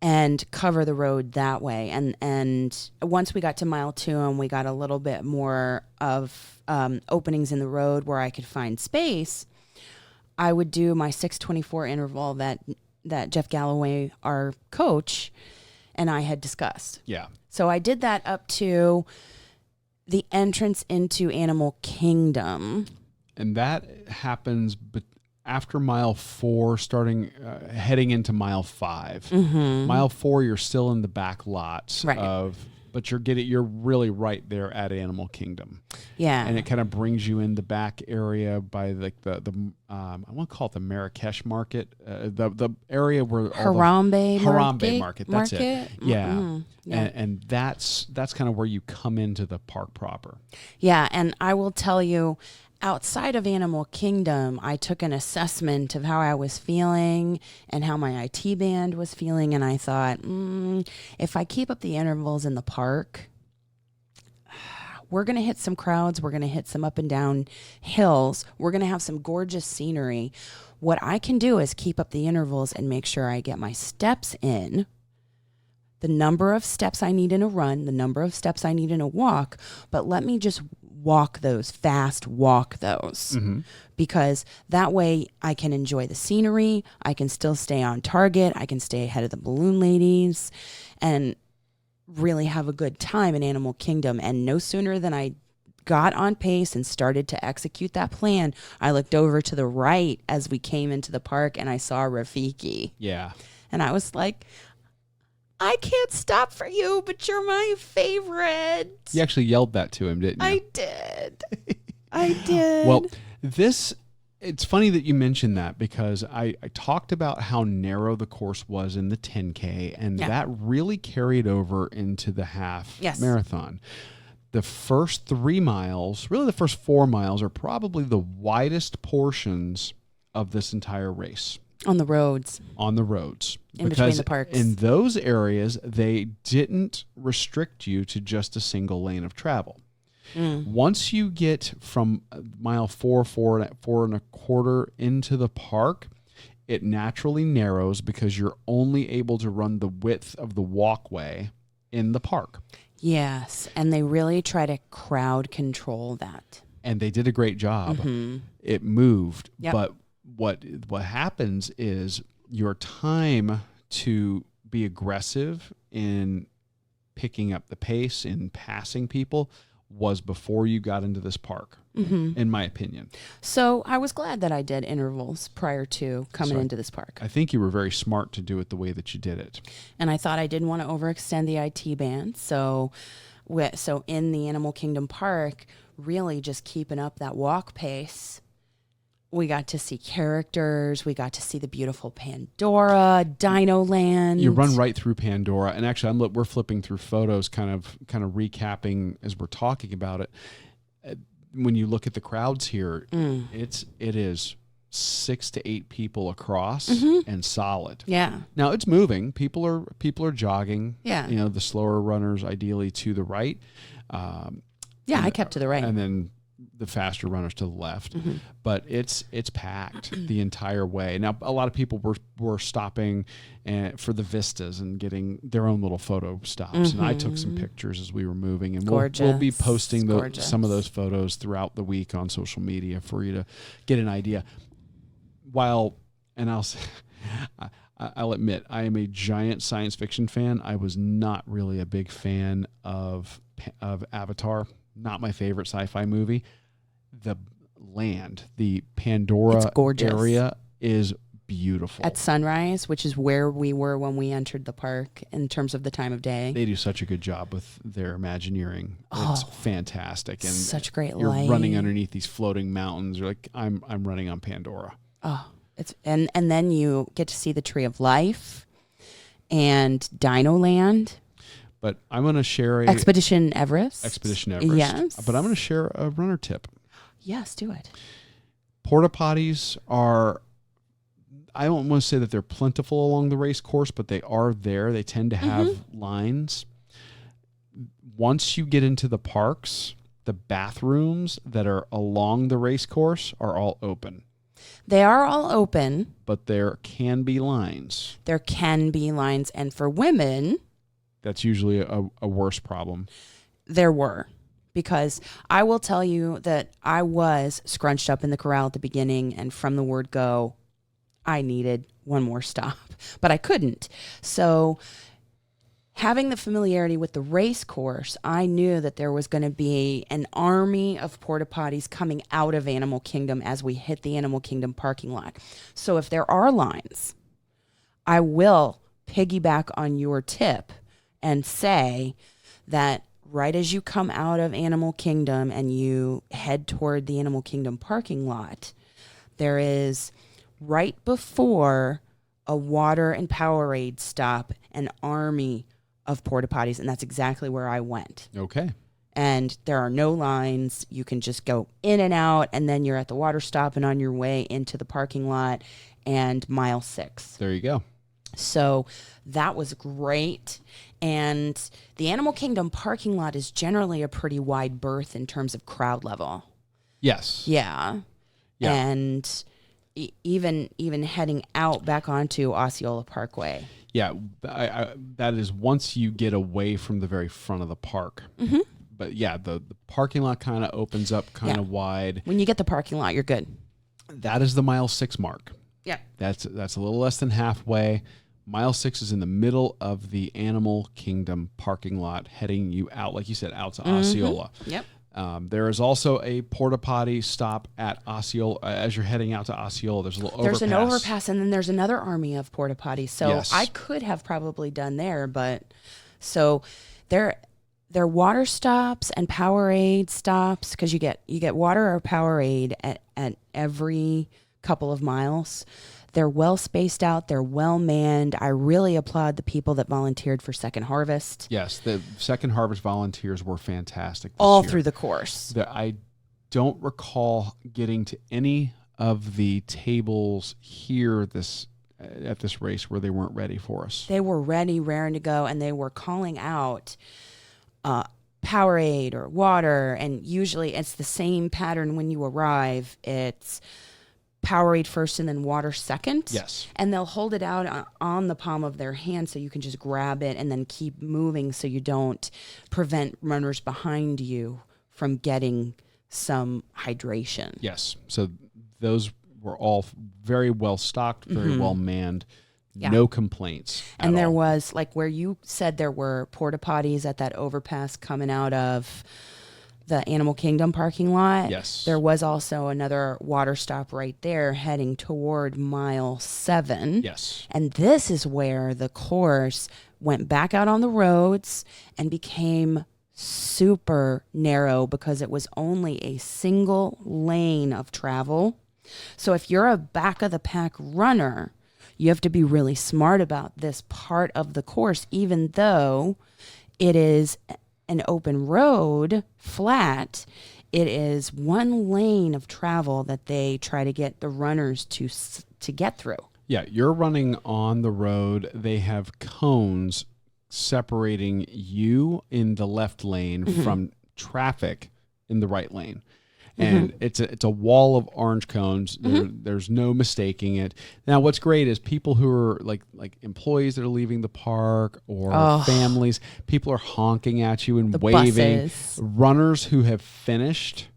and cover the road that way. And once we got to mile 2 and we got a little bit more of openings in the road where I could find space, I would do my 6:24 interval that Jeff Galloway, our coach, and I had discussed. Yeah. So I did that up to the entrance into Animal Kingdom. And that happens after mile 4, heading into mile 5. Mm-hmm. Mile 4, you're still in the back lots Right. but you're really right there at Animal Kingdom. Yeah. And it kind of brings you in the back area by like the I want to call it the Marrakesh market, the area where Harambe market. That's it. Yeah. Mm-hmm. Yeah. And that's kind of where you come into the park proper. Yeah, and I will tell you, outside of Animal Kingdom, I took an assessment of how I was feeling and how my IT band was feeling, and I thought, if I keep up the intervals in the park, we're going to hit some crowds, we're going to hit some up and down hills, we're going to have some gorgeous scenery. What I can do is keep up the intervals and make sure I get my steps in, the number of steps I need in a run, the number of steps I need in a walk, but let me just walk those, because that way I can enjoy the scenery, I can still stay on target, I can stay ahead of the balloon ladies, and really have a good time in Animal Kingdom. And no sooner than I got on pace and started to execute that plan, I looked over to the right as we came into the park and I saw Rafiki. Yeah. And I was like, I can't stop for you, but you're my favorite. You actually yelled that to him, didn't you? I did. I did. Well, it's funny that you mentioned that because I talked about how narrow the course was in the 10K, and that really carried over into the half marathon. The first 3 miles, really the first 4 miles, are probably the widest portions of this entire race. On the roads. In between the parks. In those areas, they didn't restrict you to just a single lane of travel. Once you get from mile 4 and a quarter into the park, it naturally narrows because you're only able to run the width of the walkway in the park. Yes, and they really try to crowd control that. And they did a great job. It moved, Yep. but what happens is your time to be aggressive in picking up the pace and passing people was before you got into this park, in my opinion. So I was glad that I did intervals prior to coming into this park. I think you were very smart to do it the way that you did it. And I thought I didn't want to overextend the IT band. So in the Animal Kingdom Park, really just keeping up that walk pace. We got to see characters. We got to see the beautiful Pandora, Dino Land. You run right through Pandora, and actually, we're flipping through photos, kind of recapping as we're talking about it. When you look at the crowds here, it is 6 to 8 people across and solid. Yeah. Now it's moving. People are jogging. Yeah. You know, the slower runners ideally to the right. I kept to the right. And then the faster runners to the left, but it's packed the entire way. Now, a lot of people were stopping for the vistas and getting their own little photo stops, and I took some pictures as we were moving, and we'll be posting some of those photos throughout the week on social media for you to get an idea. I'll admit, I am a giant science fiction fan. I was not really a big fan of Avatar. Not my favorite sci-fi movie. The land, the Pandora area is beautiful. At sunrise, which is where we were when we entered the park in terms of the time of day. They do such a good job with their Imagineering. It's fantastic. And such great you're light. running underneath these floating mountains. You're like, I'm running on Pandora. Oh, it's and then you get to see the Tree of Life and Dino Land. But I'm going to share Expedition Everest. Yes. But I'm going to share a runner tip. Yes, do it. Porta potties are, I don't want to say that they're plentiful along the race course, but they are there. They tend to have lines. Once you get into the parks, the bathrooms that are along the race course are all open. They are all open. But there can be lines. There can be lines. And for women, that's usually a worse problem. There were. Because I will tell you that I was scrunched up in the corral at the beginning, and from the word go, I needed one more stop, but I couldn't. So having the familiarity with the race course, I knew that there was going to be an army of porta potties coming out of Animal Kingdom as we hit the Animal Kingdom parking lot. So if there are lines, I will piggyback on your tip and say that right as you come out of Animal Kingdom and you head toward the Animal Kingdom parking lot, there is, right before a water and Powerade stop, an army of porta potties, and that's exactly where I went. Okay. And there are no lines. You can just go in and out, and then you're at the water stop and on your way into the parking lot and mile 6. There you go. So that was great. And the Animal Kingdom parking lot is generally a pretty wide berth in terms of crowd level. Yes. Yeah. And even heading out back onto Osceola Parkway. Yeah, that is once you get away from the very front of the park. Mm-hmm. But yeah, the parking lot kind of opens up kind of wide. When you get the parking lot, you're good. That is the mile 6 mark. Yeah. That's a little less than halfway. Mile 6 is in the middle of the Animal Kingdom parking lot, heading you out, like you said, out to Osceola. Yep. There is also a porta potty stop at Osceola. As you're heading out to Osceola, there's a little overpass. There's an overpass, and then there's another army of porta potties. So yes. I could have probably done there, but so they're water stops and Powerade stops, because you get water or Powerade at every couple of miles. They're well spaced out. They're well manned. I really applaud the people that volunteered for Second Harvest. Yes, the Second Harvest volunteers were fantastic this all year. through the course. I don't recall getting to any of the tables here at this race where they weren't ready for us. They were ready, raring to go, and they were calling out Powerade or water, and usually it's the same pattern when you arrive. It's Powerade first and then water second. Yes. And they'll hold it out on the palm of their hand so you can just grab it and then keep moving so you don't prevent runners behind you from getting some hydration. Yes. So those were all very well stocked, very well manned. Yeah. No complaints. And there was, like where you said there were porta potties at that overpass coming out of the Animal Kingdom parking lot. Yes. There was also another water stop right there heading toward mile 7. Yes. And this is where the course went back out on the roads and became super narrow because it was only a single lane of travel. So if you're a back of the pack runner, you have to be really smart about this part of the course, even though it is an open road, flat. It is one lane of travel that they try to get the runners to get through. Yeah, you're running on the road. They have cones separating you in the left lane from traffic in the right lane. And it's a wall of orange cones. There's no mistaking it. Now, what's great is people who are like employees that are leaving the park or families, people are honking at you and waving. Buses. Runners who have finished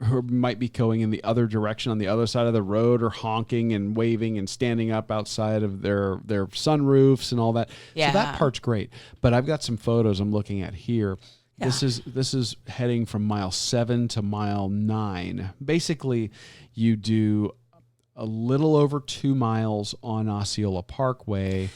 who might be going in the other direction on the other side of the road are honking and waving and standing up outside of their sunroofs and all that. Yeah. So that part's great. But I've got some photos I'm looking at here. Yeah. This is heading from mile 7 to mile 9. Basically, you do a little over 2 miles on Osceola Parkway.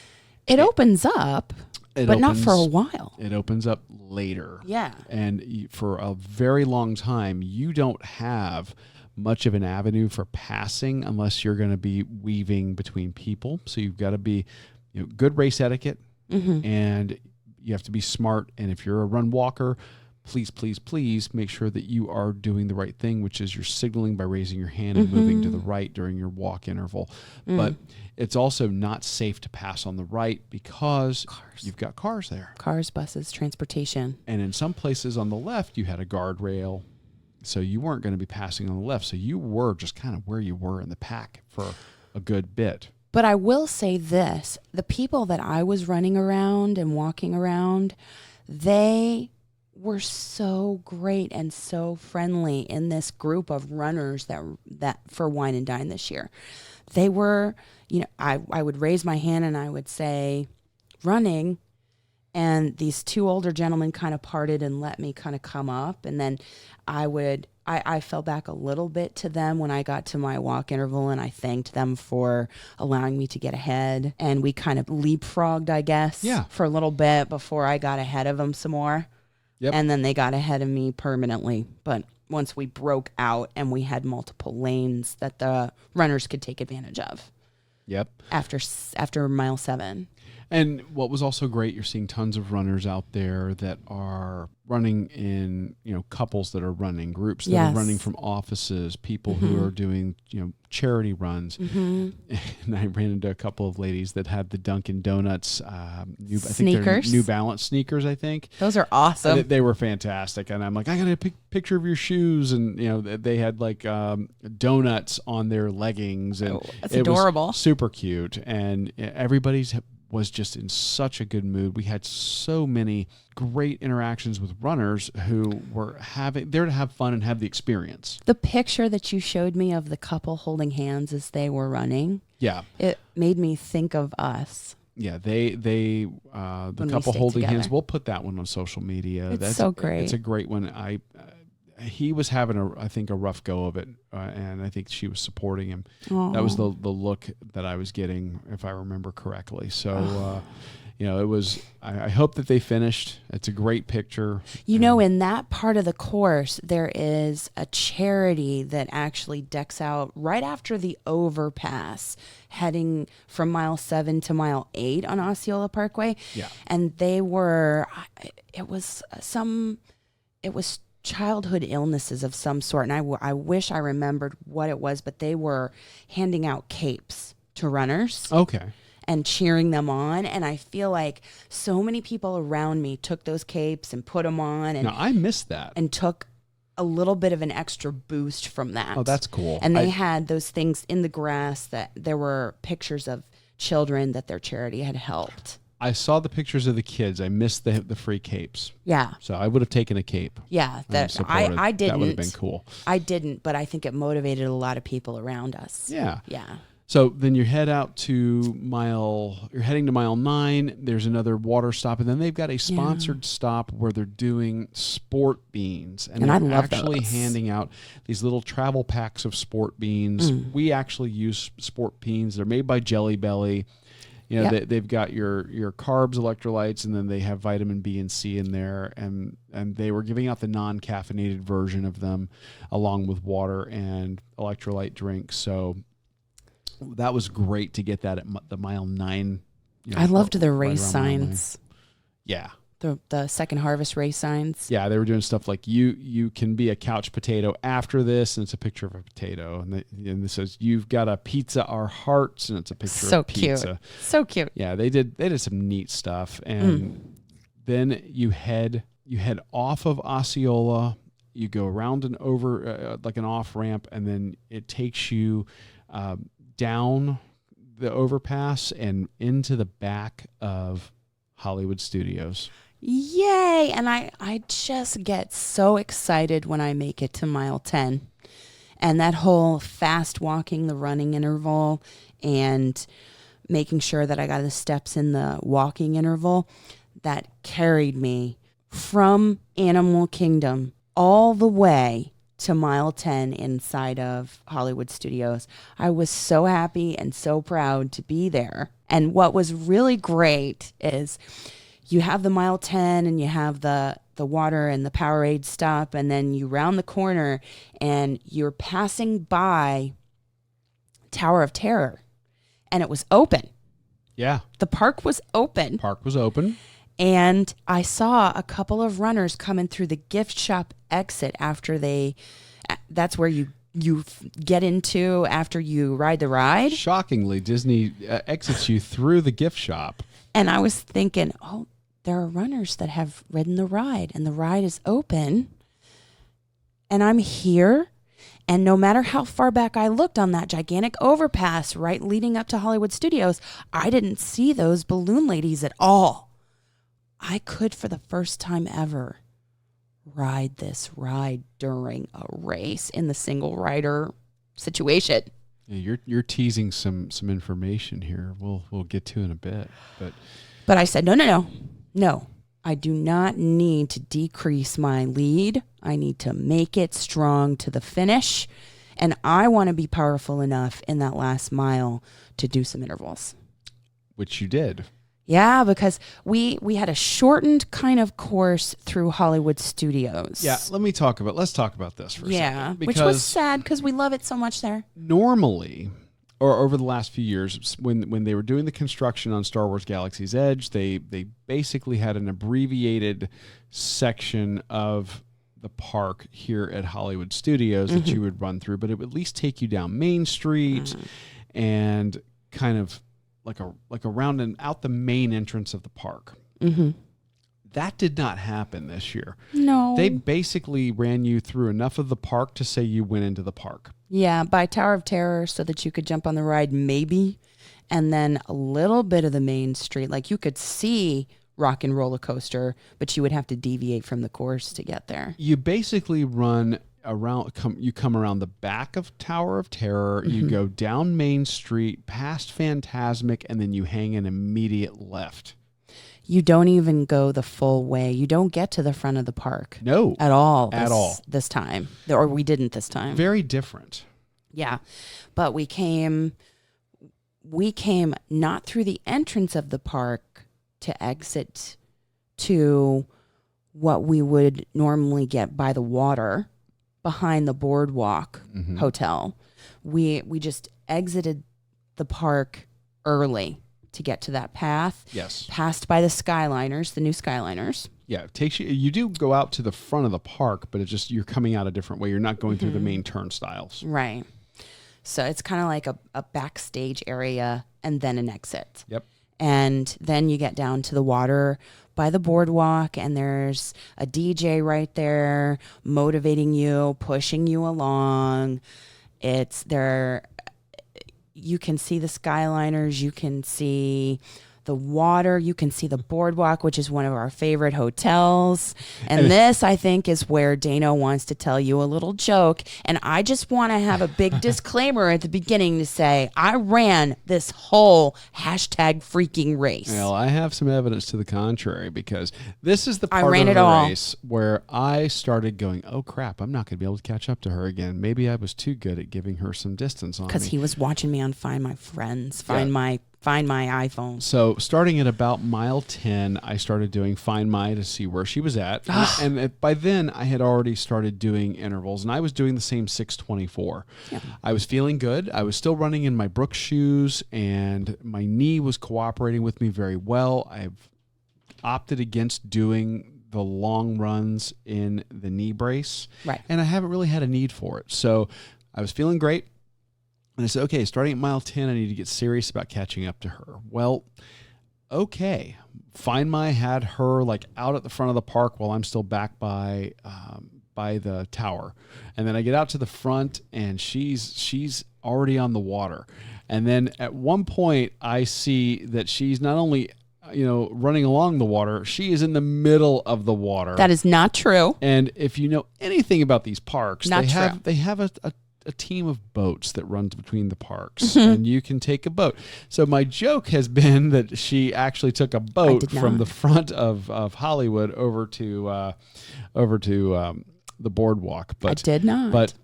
It opens up, but not for a while. It opens up later. Yeah. And for a very long time, you don't have much of an avenue for passing unless you're going to be weaving between people. So you've got to be, good race etiquette, and you have to be smart. And if you're a run walker, please, please, please make sure that you are doing the right thing, which is you're signaling by raising your hand and moving to the right during your walk interval. But it's also not safe to pass on the right because you've got cars there. Cars, buses, transportation. And in some places on the left, you had a guardrail. So you weren't going to be passing on the left. So you were just kind of where you were in the pack for a good bit. But I will say this, the people that I was running around and walking around, they were so great and so friendly in this group of runners that for Wine and Dine this year. They were, I would raise my hand and I would say, running, and these two older gentlemen kind of parted and let me kind of come up, and then I fell back a little bit to them when I got to my walk interval, and I thanked them for allowing me to get ahead. And we kind of leapfrogged, I guess, for a little bit before I got ahead of them some more. Yep. And then they got ahead of me permanently. But once we broke out and we had multiple lanes that the runners could take advantage of. Yep. After mile 7. And what was also great, you're seeing tons of runners out there that are running in, couples that are running, groups that are running from offices, people who are doing, charity runs. And I ran into a couple of ladies that had the Dunkin' Donuts, sneakers. New Balance sneakers, I think. Those are awesome. They were fantastic. And I'm like, I got a picture of your shoes. And, they had like donuts on their leggings. And that's adorable. Was super cute. And everybody's was just in such a good mood. We had so many great interactions with runners who were there to have fun and have the experience. The picture that you showed me of the couple holding hands as they were running, it made me think of us. Yeah, the couple holding hands. We'll put that one on social media. That's so great. It's a great one. He was having a rough go of it, and I think she was supporting him. Aww. That was the look that I was getting, if I remember correctly. So, it was. I hope that they finished. It's a great picture. In that part of the course, there is a charity that actually decks out right after the overpass, heading from mile 7 to mile 8 on Osceola Parkway. Yeah, and they were. It was childhood illnesses of some sort, and I wish I remembered what it was, but they were handing out capes to runners. Okay. And cheering them on, and I feel like so many people around me took those capes and put them on, and I missed that, and took a little bit of an extra boost from that. Oh, that's cool. And they had those things in the grass that there were pictures of children that their charity had helped. I saw the pictures of the kids. I missed the free capes. Yeah. So I would have taken a cape. Yeah. I didn't. That would have been cool. I didn't, but I think it motivated a lot of people around us. Yeah. Yeah. So then you head out to you're heading to mile 9. There's another water stop, and then they've got a sponsored stop where they're doing sport beans. And I they're love actually those. handing out these little travel packs of sport beans. We actually use sport beans. They're made by Jelly Belly. They've got your carbs, electrolytes, and then they have vitamin B and C in there. And they were giving out the non-caffeinated version of them along with water and electrolyte drinks. So that was great to get that at the mile 9. I loved the race signs. Yeah. The Second Harvest race signs. Yeah, they were doing stuff like you can be a couch potato after this, and it's a picture of a potato, and this says you've got a pizza our hearts, and it's a picture of pizza. So cute. Yeah, they did some neat stuff, and then you head off of Osceola, you go around and over like an off ramp, and then it takes you down the overpass and into the back of Hollywood Studios. Yay! And I just get so excited when I make it to mile 10. And that whole fast walking, the running interval, and making sure that I got the steps in the walking interval, that carried me from Animal Kingdom all the way to mile 10 inside of Hollywood Studios. I was so happy and so proud to be there. And what was really great is you have the mile 10 and you have the water and the Powerade stop, and then you round the corner and you're passing by Tower of Terror, and it was open. Yeah. The park was open. Park was open. And I saw a couple of runners coming through the gift shop exit after that's where you get into after you ride the ride. Shockingly, Disney exits you through the gift shop. And I was thinking, oh, there are runners that have ridden the ride, and the ride is open. And I'm here. And no matter how far back I looked on that gigantic overpass right leading up to Hollywood Studios, I didn't see those balloon ladies at all. I could, for the first time ever, ride this ride during a race in the single rider situation. Yeah, you're teasing some information here. We'll get to in a bit, but I said no. I do not need to decrease my lead. I need to make it strong to the finish, and I want to be powerful enough in that last mile to do some intervals. Which you did. Yeah, because we had a shortened kind of course through Hollywood Studios. Yeah, let's talk about this for a second. Yeah, which was sad because we love it so much there. Normally, or over the last few years, when they were doing the construction on Star Wars Galaxy's Edge, they basically had an abbreviated section of the park here at Hollywood Studios that you would run through, but it would at least take you down Main Street and kind of like around and out the main entrance of the park. That did not happen this year. No. They basically ran you through enough of the park to say you went into the park. Yeah, by Tower of Terror so that you could jump on the ride maybe, and then a little bit of the main street. Like you could see Rock and Roller Coaster, but you would have to deviate from the course to get there. You basically run around, you come around the back of Tower of Terror, you go down Main Street, past Phantasmic, and then you hang an immediate left. You don't even go the full way. You don't get to the front of the park. No. At all. At all. This time. Or we didn't this time. Very different. Yeah. But we came not through the entrance of the park to exit to what we would normally get by the water behind the Boardwalk Hotel. We just exited the park early to get to that path. Yes. Passed by the Skyliners, the new Skyliners. Yeah, it takes you do go out to the front of the park, but you're coming out a different way. You're not going through the main turnstiles. Right. So it's kind of like a backstage area and then an exit. Yep. And then you get down to the water by the boardwalk, and there's a DJ right there motivating you, pushing you along. It's there. You can see the Skyliners. You can see the water. You can see the boardwalk, which is one of our favorite hotels. And this, I think, is where Dano wants to tell you a little joke. And I just want to have a big disclaimer at the beginning to say, I ran this whole #freaking race. Well, I have some evidence to the contrary, because this is the part of the race where I started going, oh, crap, I'm not going to be able to catch up to her again. Maybe I was too good at giving her some distance on me. Because he was watching me on Find My Friends, Find My iPhone. So starting at about mile 10, I started doing Find My to see where she was at. And by then, I had already started doing intervals, and I was doing the same 6:24. Yeah. I was feeling good. I was still running in my Brooks shoes, and my knee was cooperating with me very well. I've opted against doing the long runs in the knee brace. Right. And I haven't really had a need for it. So I was feeling great. And I said, okay, starting at mile 10, I need to get serious about catching up to her. Well, okay. Find My had her like out at the front of the park while I'm still back by the tower. And then I get out to the front, and she's already on the water. And then at one point, I see that she's not only running along the water, she is in the middle of the water. That is not true. And if you know anything about these parks, they have a team of boats that runs between the parks, and you can take a boat. So my joke has been that she actually took a boat from the front of Hollywood over to the boardwalk. But I did not. But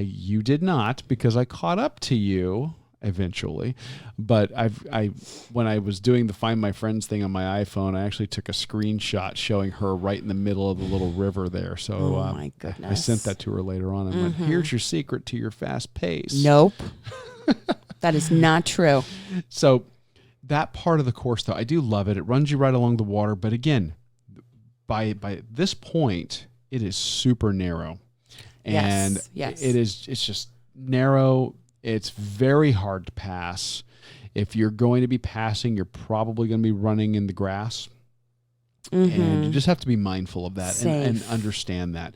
you did not, because I caught up to you eventually. But when I was doing the Find My Friends thing on my iPhone, I actually took a screenshot showing her right in the middle of the little river there. So my goodness. I sent that to her later on and went, here's your secret to your fast pace. Nope. That is not true. So that part of the course, though, I do love it. It runs you right along the water. But again, by this point, it is super narrow. And yes. It's just narrow. It's very hard to pass. If you're going to be passing, you're probably going to be running in the grass. And you just have to be mindful of that and understand that.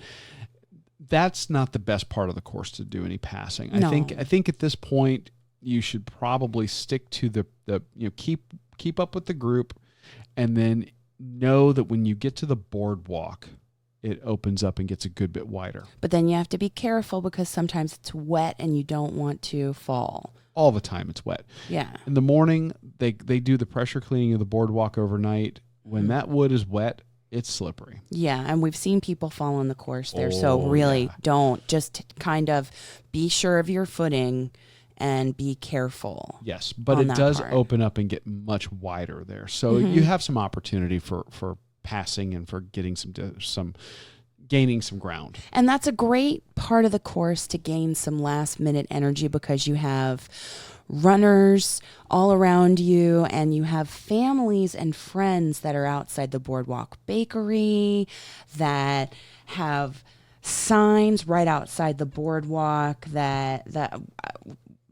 That's not the best part of the course to do any passing. No. I think at this point you should probably stick to the keep up with the group, and then know that when you get to the boardwalk, it opens up and gets a good bit wider. But then you have to be careful, because sometimes it's wet and you don't want to fall. All the time it's wet. Yeah. In the morning, they do the pressure cleaning of the boardwalk overnight. When that wood is wet, it's slippery. Yeah, and we've seen people fall on the course there. So really don't. Just kind of be sure of your footing and be careful. Yes, but it does open up and get much wider there. So you have some opportunity for passing and for getting gaining some ground. And that's a great part of the course to gain some last minute energy, because you have runners all around you, and you have families and friends that are outside the Boardwalk Bakery that have signs right outside the boardwalk that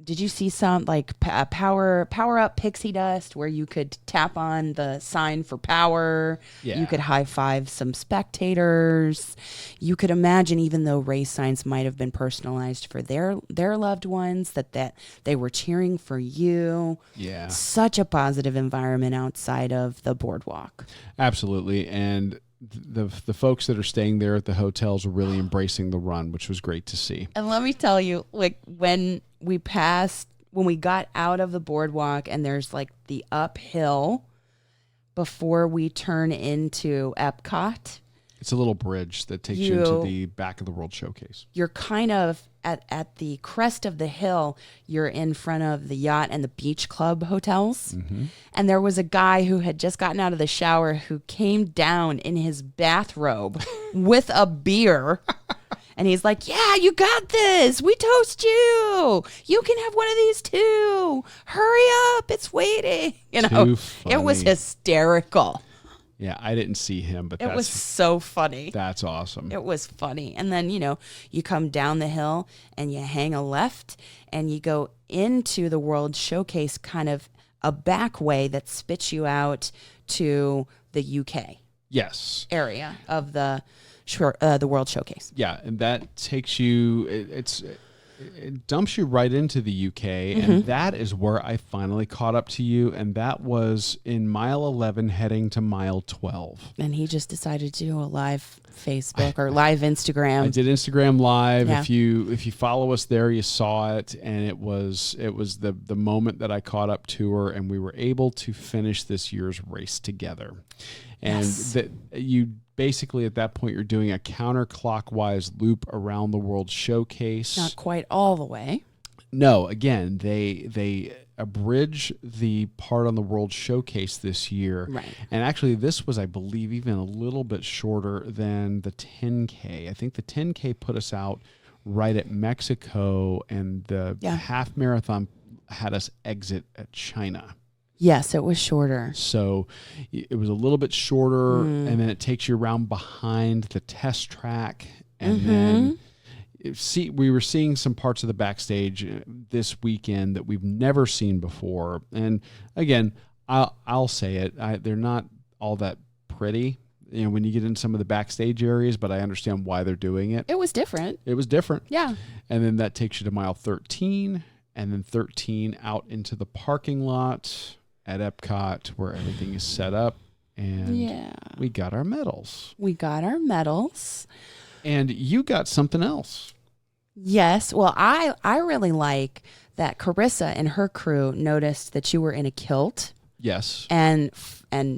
did you see some like power up pixie dust where you could tap on the sign for power? Yeah. You could high five some spectators. You could imagine, even though race signs might have been personalized for their loved ones, that they were cheering for you. Yeah. Such a positive environment outside of the boardwalk. Absolutely. And the folks that are staying there at the hotels are really embracing the run, which was great to see. And let me tell you, like when we got out of the boardwalk, and there's like the uphill before we turn into Epcot. It's a little bridge that takes you into the back of the World Showcase. You're kind of at the crest of the hill. You're in front of the yacht and the beach club hotels. Mm-hmm. And there was a guy who had just gotten out of the shower who came down in his bathrobe with a beer. And he's like, yeah, you got this. We toast you. You can have one of these too. Hurry up. It's waiting. You know, it was hysterical. Yeah, I didn't see him, but it was so funny. That's awesome. It was funny. And then, you come down the hill and you hang a left and you go into the World Showcase, kind of a back way that spits you out to the UK. Yes. Area of the World Showcase. Yeah, and that takes you, it dumps you right into the UK, and that is where I finally caught up to you, and that was in mile 11 heading to mile 12. And he just decided to do a live Facebook or live Instagram. I did Instagram Live. Yeah. If you follow us there, you saw it, and it was the moment that I caught up to her, and we were able to finish this year's race together. And that you basically at that point you're doing a counterclockwise loop around the World Showcase. Not quite all the way. No, again, they abridge the part on the World Showcase this year. Right. And actually this was, I believe, even a little bit shorter than the 10K. I think the 10K put us out right at Mexico, and the half marathon had us exit at China. Yes, it was shorter. So it was a little bit shorter, and then it takes you around behind the test track, and then we were seeing some parts of the backstage this weekend that we've never seen before. And again, I'll say it, they're not all that pretty, when you get in some of the backstage areas, but I understand why they're doing it. It was different. It was different. Yeah. And then that takes you to mile 13, and then 13 out into the parking lot at Epcot, where everything is set up, and we got our medals. And you got something else. Yes. Well, I really like that Carissa and her crew noticed that you were in a kilt. Yes. And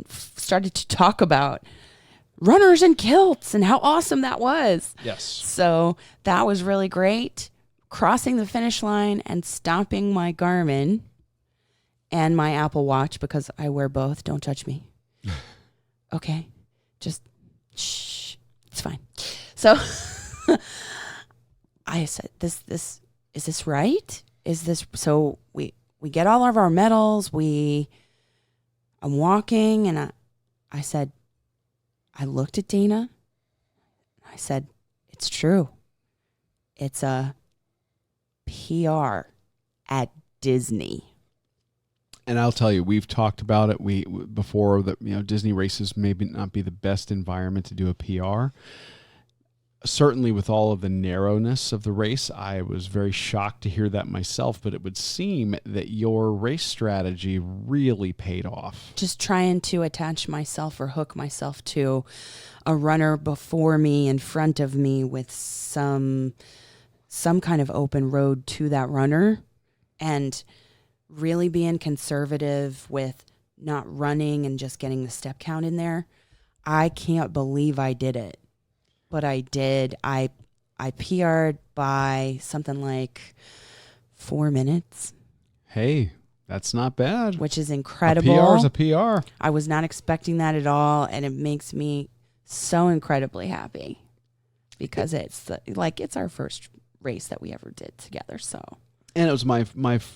started to talk about runners in kilts and how awesome that was. Yes. So that was really great. Crossing the finish line and stopping my Garmin and my Apple Watch, because I wear both. Don't judge me. Okay. Just shh. It's fine. So I said, this is this right? Is this so we get all of our medals, I'm walking, and I said, I looked at Dana. I said, it's true. It's a PR at Disney. And I'll tell you, we've talked about it before that, Disney races maybe not be the best environment to do a PR. Certainly with all of the narrowness of the race, I was very shocked to hear that myself, but it would seem that your race strategy really paid off. Just trying to attach myself or hook myself to a runner before me, in front of me, with some kind of open road to that runner, and really being conservative with not running and just getting the step count in there. I can't believe I did it. But I did. I PR'd by something like 4 minutes. Hey, that's not bad. Which is incredible. A PR is a PR. I was not expecting that at all, and it makes me so incredibly happy because it's our first race that we ever did together. So. And it was my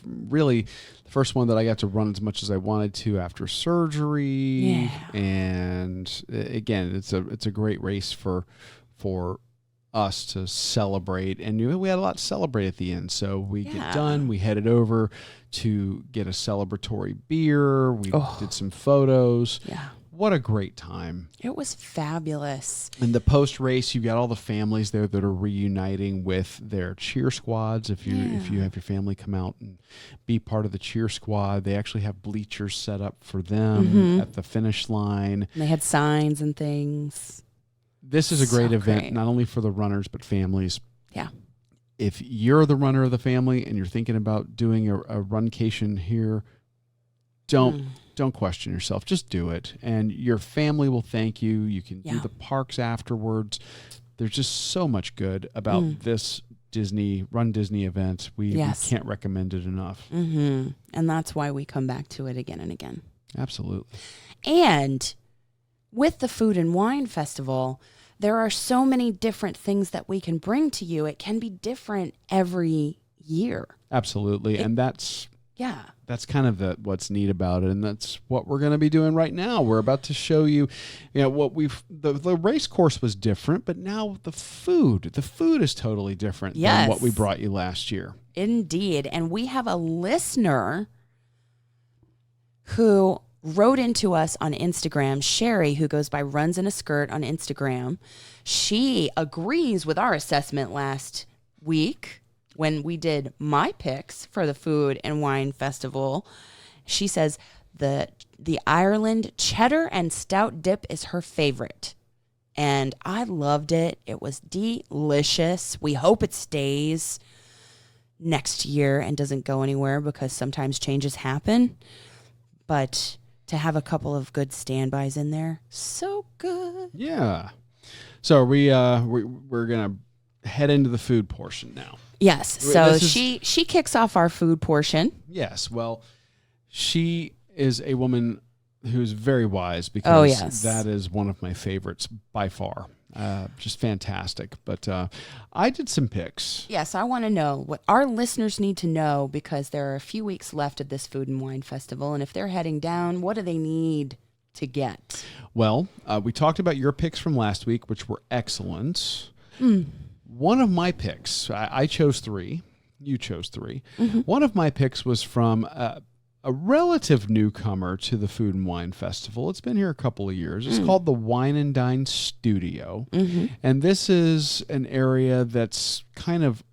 really the first one that I got to run as much as I wanted to after surgery. Yeah. And again, it's a great race for us to celebrate. And we had a lot to celebrate at the end. So we get done. We headed over to get a celebratory beer. We did some photos. Yeah. What a great time. It was fabulous. And the post-race, you've got all the families there that are reuniting with their cheer squads. If you have your family come out and be part of the cheer squad, they actually have bleachers set up for them at the finish line. And they had signs and things. This is a great event, not only for the runners, but families. Yeah. If you're the runner of the family and you're thinking about doing a runcation here, don't question yourself. Just do it. And your family will thank you. You can do the parks afterwards. There's just so much good about this RunDisney event. We can't recommend it enough. Mm-hmm. And that's why we come back to it again and again. Absolutely. And with the Food and Wine Festival, there are so many different things that we can bring to you. It can be different every year. Absolutely. And that's kind of what's neat about it, and that's what we're going to be doing right now. We're about to show you, what the race course was different, but now the food is totally different than what we brought you last year. Indeed. And we have a listener who wrote into us on Instagram, Sherry, who goes by Runs in a Skirt on Instagram. She agrees with our assessment last week when we did my picks for the Food and Wine Festival. She says the Ireland cheddar and stout dip is her favorite. And I loved it. It was delicious. We hope it stays next year and doesn't go anywhere, because sometimes changes happen. But to have a couple of good standbys in there, so good. Yeah. So we're going to head into the food portion now. Yes. So she kicks off our food portion. Yes. Well, she is a woman who's very wise, because that is one of my favorites by far. Just fantastic. But I did some picks. Yes, I want to know what our listeners need to know, because there are a few weeks left of this Food and Wine Festival. And if they're heading down, what do they need to get? Well, we talked about your picks from last week, which were excellent. One of my picks, I chose 3. You chose 3. One of my picks was from a relative newcomer to the Food and Wine Festival. It's been here a couple of years. It's called the Wine and Dine Studio. And this is an area that's kind of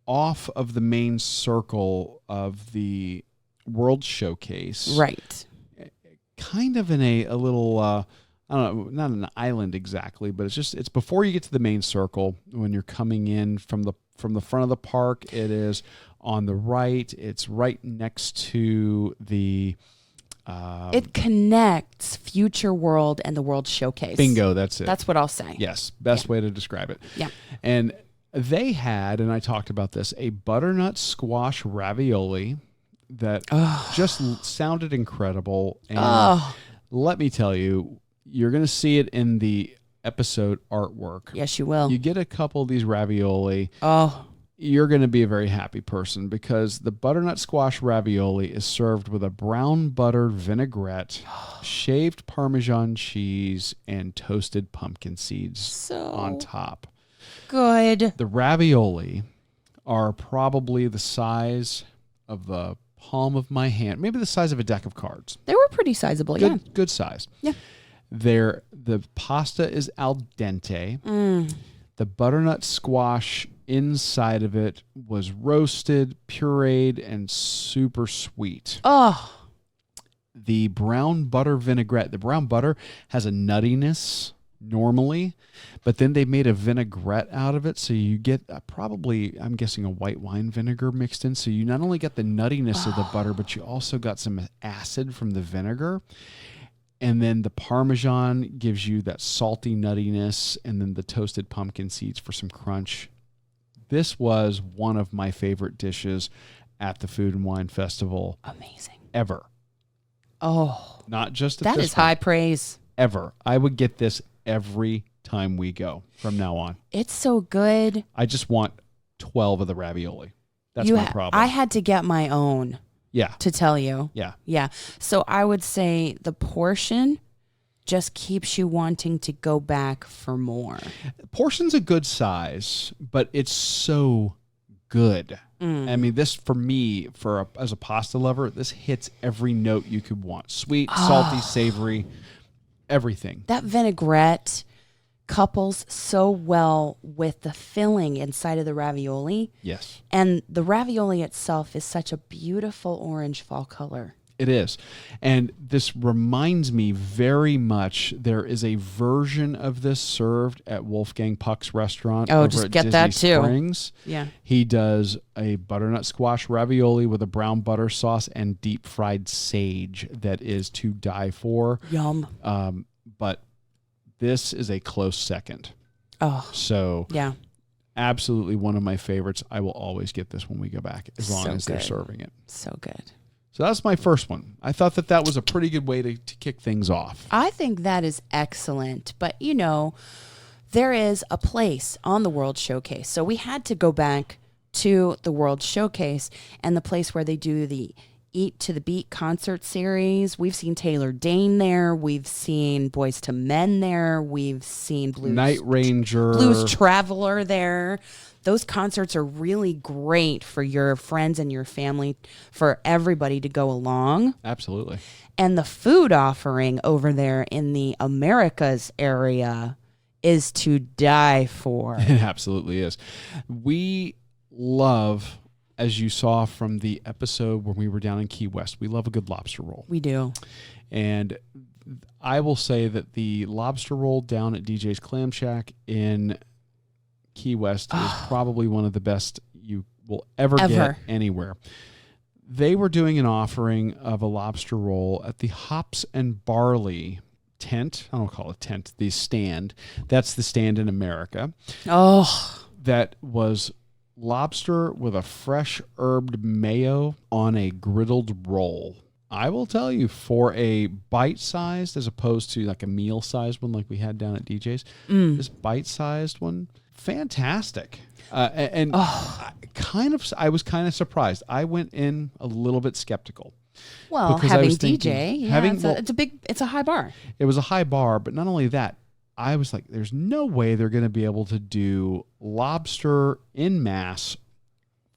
off of the main circle of the World Showcase. Right. Kind of in a little... I don't know, not an island exactly, but it's before you get to the main circle. When you're coming in from the front of the park, it is on the right. It's right next to the It connects Future World and the World Showcase. Bingo, that's it. That's what I'll say. Yes, best way to describe it. Yeah. And they had, and I talked about this, a butternut squash ravioli that just sounded incredible. And let me tell you, you're going to see it in the episode artwork. Yes, you will. You get a couple of these ravioli. Oh. You're going to be a very happy person because the butternut squash ravioli is served with a brown butter vinaigrette, shaved Parmesan cheese, and toasted pumpkin seeds on top. Good. The ravioli are probably the size of the palm of my hand, maybe the size of a deck of cards. They were pretty sizable, Good size. Yeah. The pasta is al dente. The butternut squash inside of it was roasted, pureed, and super sweet. Oh. The brown butter vinaigrette. The brown butter has a nuttiness normally, but then they made a vinaigrette out of it, so you get probably, I'm guessing, a white wine vinegar mixed in. So you not only got the nuttiness of the butter, but you also got some acid from the vinegar. And then the Parmesan gives you that salty nuttiness, and then the toasted pumpkin seeds for some crunch. This was one of my favorite dishes at the Food and Wine Festival. Amazing. Ever. Oh. Not just at that this is high praise. Ever. I would get this every time we go from now on. It's so good. I just want 12 of the ravioli. That's my problem. I had to get my own. Yeah. To tell you. Yeah. Yeah. So I would say the portion just keeps you wanting to go back for more. Portion's a good size, but it's so good. I mean, this for me, as a pasta lover, this hits every note you could want. Sweet, salty, savory, everything. That vinaigrette couples so well with the filling inside of the ravioli. Yes. And the ravioli itself is such a beautiful orange fall color. It is. And this reminds me very much, there is a version of this served at Wolfgang Puck's restaurant over just at get Disney that too. Springs. Yeah. He does a butternut squash ravioli with a brown butter sauce and deep fried sage that is to die for. Yum. But this is a close second. Oh. So yeah. Absolutely one of my favorites. I will always get this when we go back, as long as they're good. serving it. So good. So that's my first one. I thought that was a pretty good way to kick things off. I think that is excellent. But, there is a place on the World Showcase. So we had to go back to the World Showcase and the place where they do the Eat to the Beat concert series. We've seen Taylor Dane there. We've seen Boys to Men there. We've seen Night Ranger. Blues Traveler there. Those concerts are really great for your friends and your family, for everybody to go along. Absolutely. And the food offering over there in the Americas area is to die for. It absolutely is. We love, as you saw from the episode when we were down in Key West, we love a good lobster roll. We do. And I will say that the lobster roll down at DJ's Clam Shack in Key West is probably one of the best you will ever get anywhere. They were doing an offering of a lobster roll at the Hops and Barley tent. I don't call it tent, the stand. That's the stand in America. Oh. That was lobster with a fresh herbed mayo on a griddled roll. I will tell you, for a bite-sized as opposed to like a meal-sized one like we had down at DJ's, this bite-sized one, fantastic. I was kind of surprised. I went in a little bit skeptical. Well, because having I was thinking, DJ, it's a high bar. It was a high bar, but not only that, I was like, there's no way they're going to be able to do lobster en masse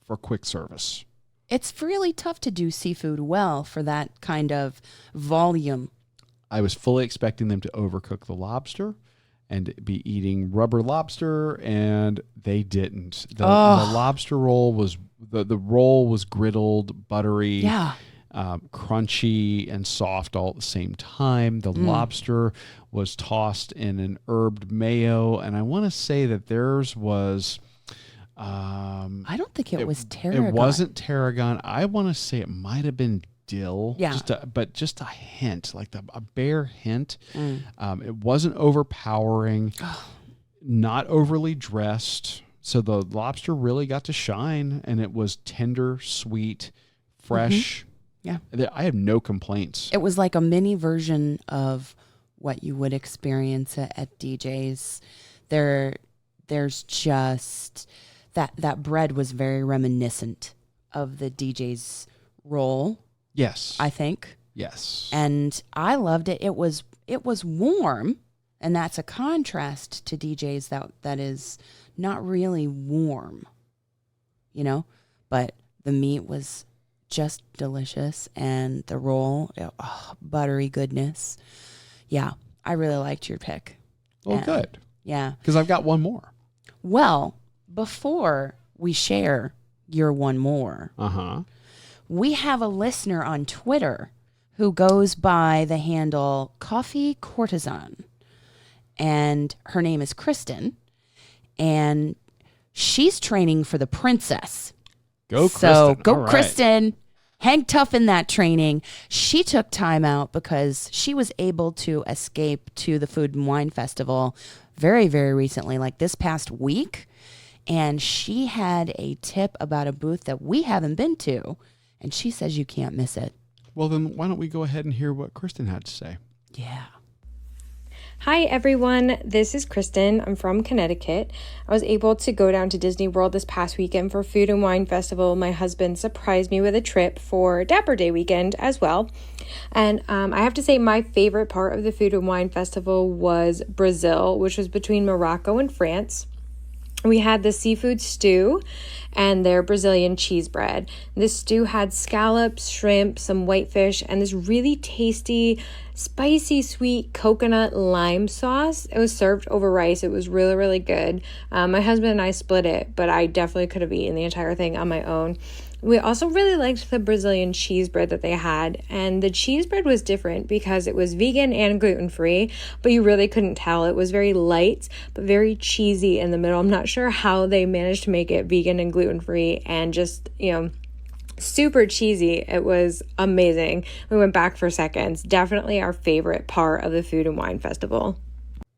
for quick service. It's really tough to do seafood well for that kind of volume. I was fully expecting them to overcook the lobster and be eating rubber lobster, and they didn't. The lobster roll was the roll was griddled, buttery, crunchy and soft all at the same time. The lobster was tossed in an herbed mayo, and I want to say that theirs was. I don't think it was tarragon. It wasn't tarragon. I want to say it might have been dill. Yeah. Just a hint, like a bare hint. It wasn't overpowering, not overly dressed. So the lobster really got to shine, and it was tender, sweet, fresh. Yeah. I have no complaints. It was like a mini version of what you would experience at DJ's. There's just that bread was very reminiscent of the DJ's roll. Yes. I think. Yes. And I loved it. It was warm, and that's a contrast to DJ's that is not really warm, but the meat was just delicious, and the roll, buttery goodness. Yeah, I really liked your pick. Well, good. Yeah. Because I've got one more. Well, before we share your one more, we have a listener on Twitter who goes by the handle Coffee Courtesan, and her name is Kristen, and she's training for the princess. Go, Kristen. Go, All right. Kristen. Hang tough in that training. She took time out because she was able to escape to the Food and Wine Festival very, very recently, like this past week. And she had a tip about a booth that we haven't been to. And she says you can't miss it. Well, then why don't we go ahead and hear what Kristen had to say? Yeah. Hi everyone, this is Kristen. I'm from Connecticut. I was able to go down to Disney World this past weekend for Food and Wine Festival. My husband surprised me with a trip for Dapper Day weekend as well. And I have to say my favorite part of the Food and Wine Festival was Brazil, which was between Morocco and France. We had the seafood stew and their Brazilian cheese bread. This stew had scallops, shrimp, some whitefish, and this really tasty, spicy, sweet coconut lime sauce. It was served over rice. It was really, really good. My husband and I split it, but I definitely could have eaten the entire thing on my own. We also really liked the Brazilian cheese bread that they had, and the cheese bread was different because it was vegan and gluten-free, but you really couldn't tell. It was very light, but very cheesy in the middle. I'm not sure how they managed to make it vegan and gluten-free and just, super cheesy. It was amazing. We went back for seconds. Definitely our favorite part of the Food and Wine Festival.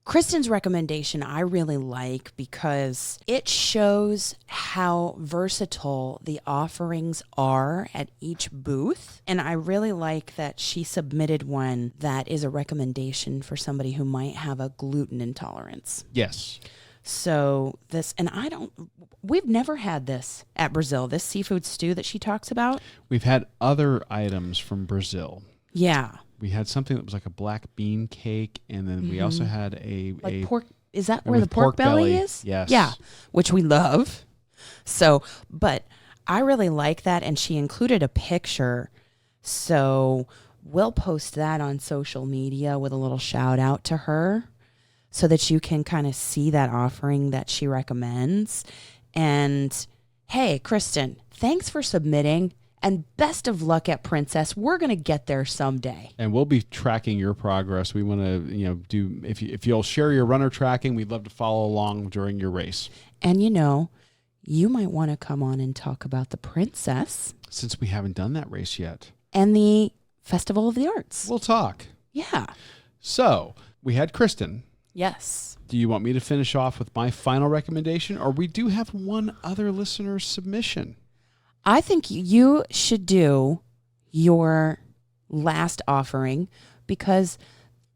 Kristen's recommendation I really like because it shows how versatile the offerings are at each booth. And I really like that she submitted one that is a recommendation for somebody who might have a gluten intolerance. Yes. So we've never had this at Brazil, this seafood stew that she talks about. We've had other items from Brazil. Yeah. We had something that was like a black bean cake, and then we also had a pork. Is that where the pork belly is? Yes. Yeah, which we love. So, but I really like that, and she included a picture. So we'll post that on social media with a little shout out to her so that you can kind of see that offering that she recommends. And hey, Kristen, thanks for submitting. And best of luck at Princess. We're going to get there someday. And we'll be tracking your progress. We want to, do if you'll share your runner tracking, we'd love to follow along during your race. And you might want to come on and talk about the Princess. Since we haven't done that race yet. And the Festival of the Arts. We'll talk. Yeah. So we had Kristen. Yes. Do you want me to finish off with my final recommendation? Or we do have one other listener submission. I think you should do your last offering because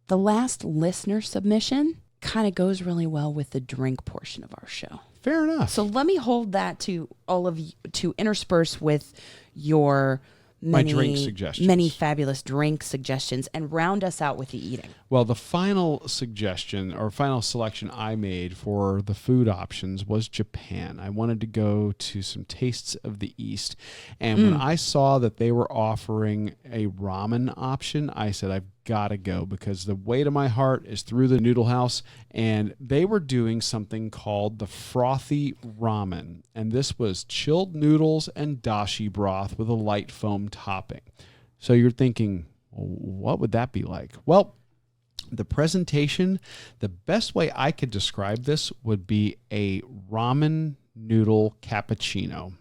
the last listener submission kind of goes really well with the drink portion of our show. Fair enough. So let me hold that to all of you to intersperse with your drink suggestions. many fabulous drink suggestions and round us out with the eating. Well, the final suggestion or final selection I made for the food options was Japan. I wanted to go to some tastes of the East. And when I saw that they were offering a ramen option, I said, I've got to go because the way to my heart is through the noodle house. And they were doing something called the Frothy Ramen. And this was chilled noodles and dashi broth with a light foam topping. So you're thinking, what would that be like? Well, the presentation, the best way I could describe this would be a ramen noodle cappuccino.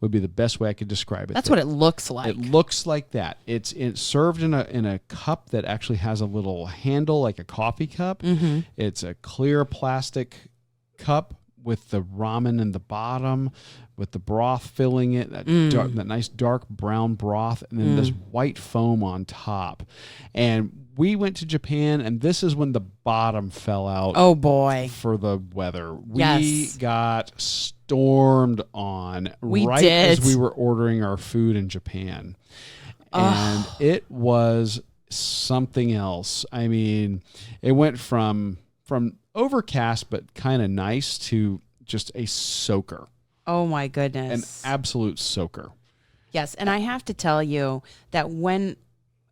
would be the best way I could describe it. That's what it looks like. It looks like that. It's served in a cup that actually has a little handle like a coffee cup. Mm-hmm. It's a clear plastic cup with the ramen in the bottom, with the broth filling it, that nice dark brown broth, and then this white foam on top. And we went to Japan, and this is when the bottom fell out. Oh, boy. For the weather. We Yes. got stormed on as we were ordering our food in Japan. And it was something else. I mean, it went from overcast but kind of nice to just a soaker. Oh, my An goodness. absolute soaker. Yes, and I have to tell you that when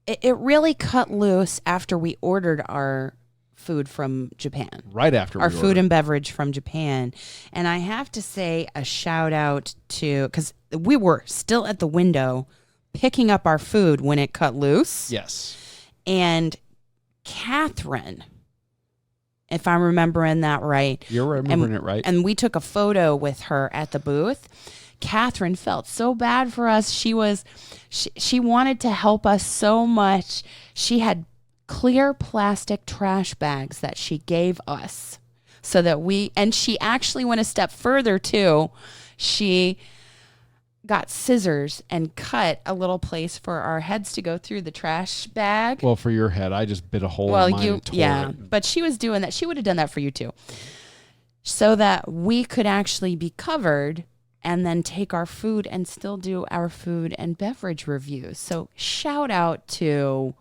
it really cut loose after we ordered our food from Japan. Right after our we food ordered. and beverage from Japan. And I have to say a shout out to, because we were still at the window picking up our food when it cut loose. Yes. And Catherine, if I'm remembering that right. You're remembering it right. And we took a photo with her at the booth. Catherine felt so bad for us. She wanted to help us so much. She had clear plastic trash bags that she gave us so that and she actually went a step further too. She got scissors and cut a little place for our heads to go through the trash bag. Well, for your head, I just bit a hole in mine and tore it. But she was doing that. She would have done that for you too. So that we could actually be covered and then take our food and still do our food and beverage reviews. So shout out to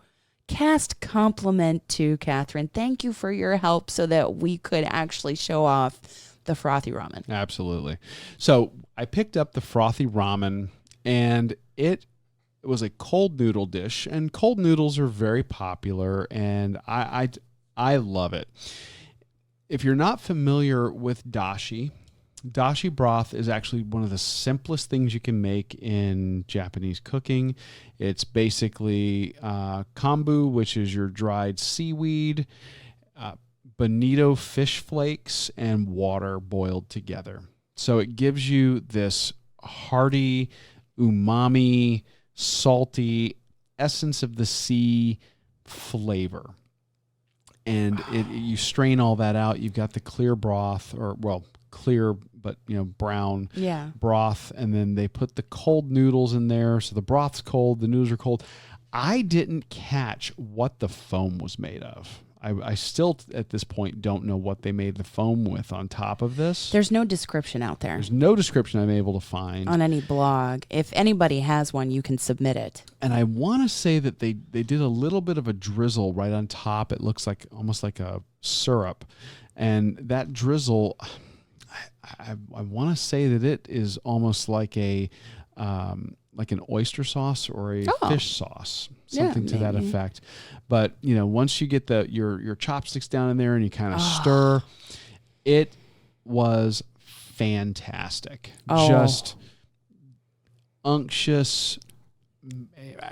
cast compliment to Catherine. Thank you for your help so that we could actually show off the frothy ramen. Absolutely. So I picked up the frothy ramen, and it was a cold noodle dish, and cold noodles are very popular, and I love it. If you're not familiar with dashi broth is actually one of the simplest things you can make in Japanese cooking. It's basically kombu, which is your dried seaweed, bonito fish flakes, and water boiled together. So it gives you this hearty, umami, salty, essence of the sea flavor. And you strain all that out. You've got the clear broth, clear but brown broth, and then they put the cold noodles in there. So the broth's cold, the noodles are cold. I didn't catch what the foam was made of. I still, at this point, don't know what they made the foam with on top of this. There's no description out there. There's no description I'm able to find. On any blog. If anybody has one, you can submit it. And I want to say that they did a little bit of a drizzle right on top. It looks like almost like a syrup. And that drizzle, I want to say that it is almost like a like an oyster sauce or a fish sauce, something to that effect. But once you get your chopsticks down in there and you kind of stir, it was fantastic. Just unctuous.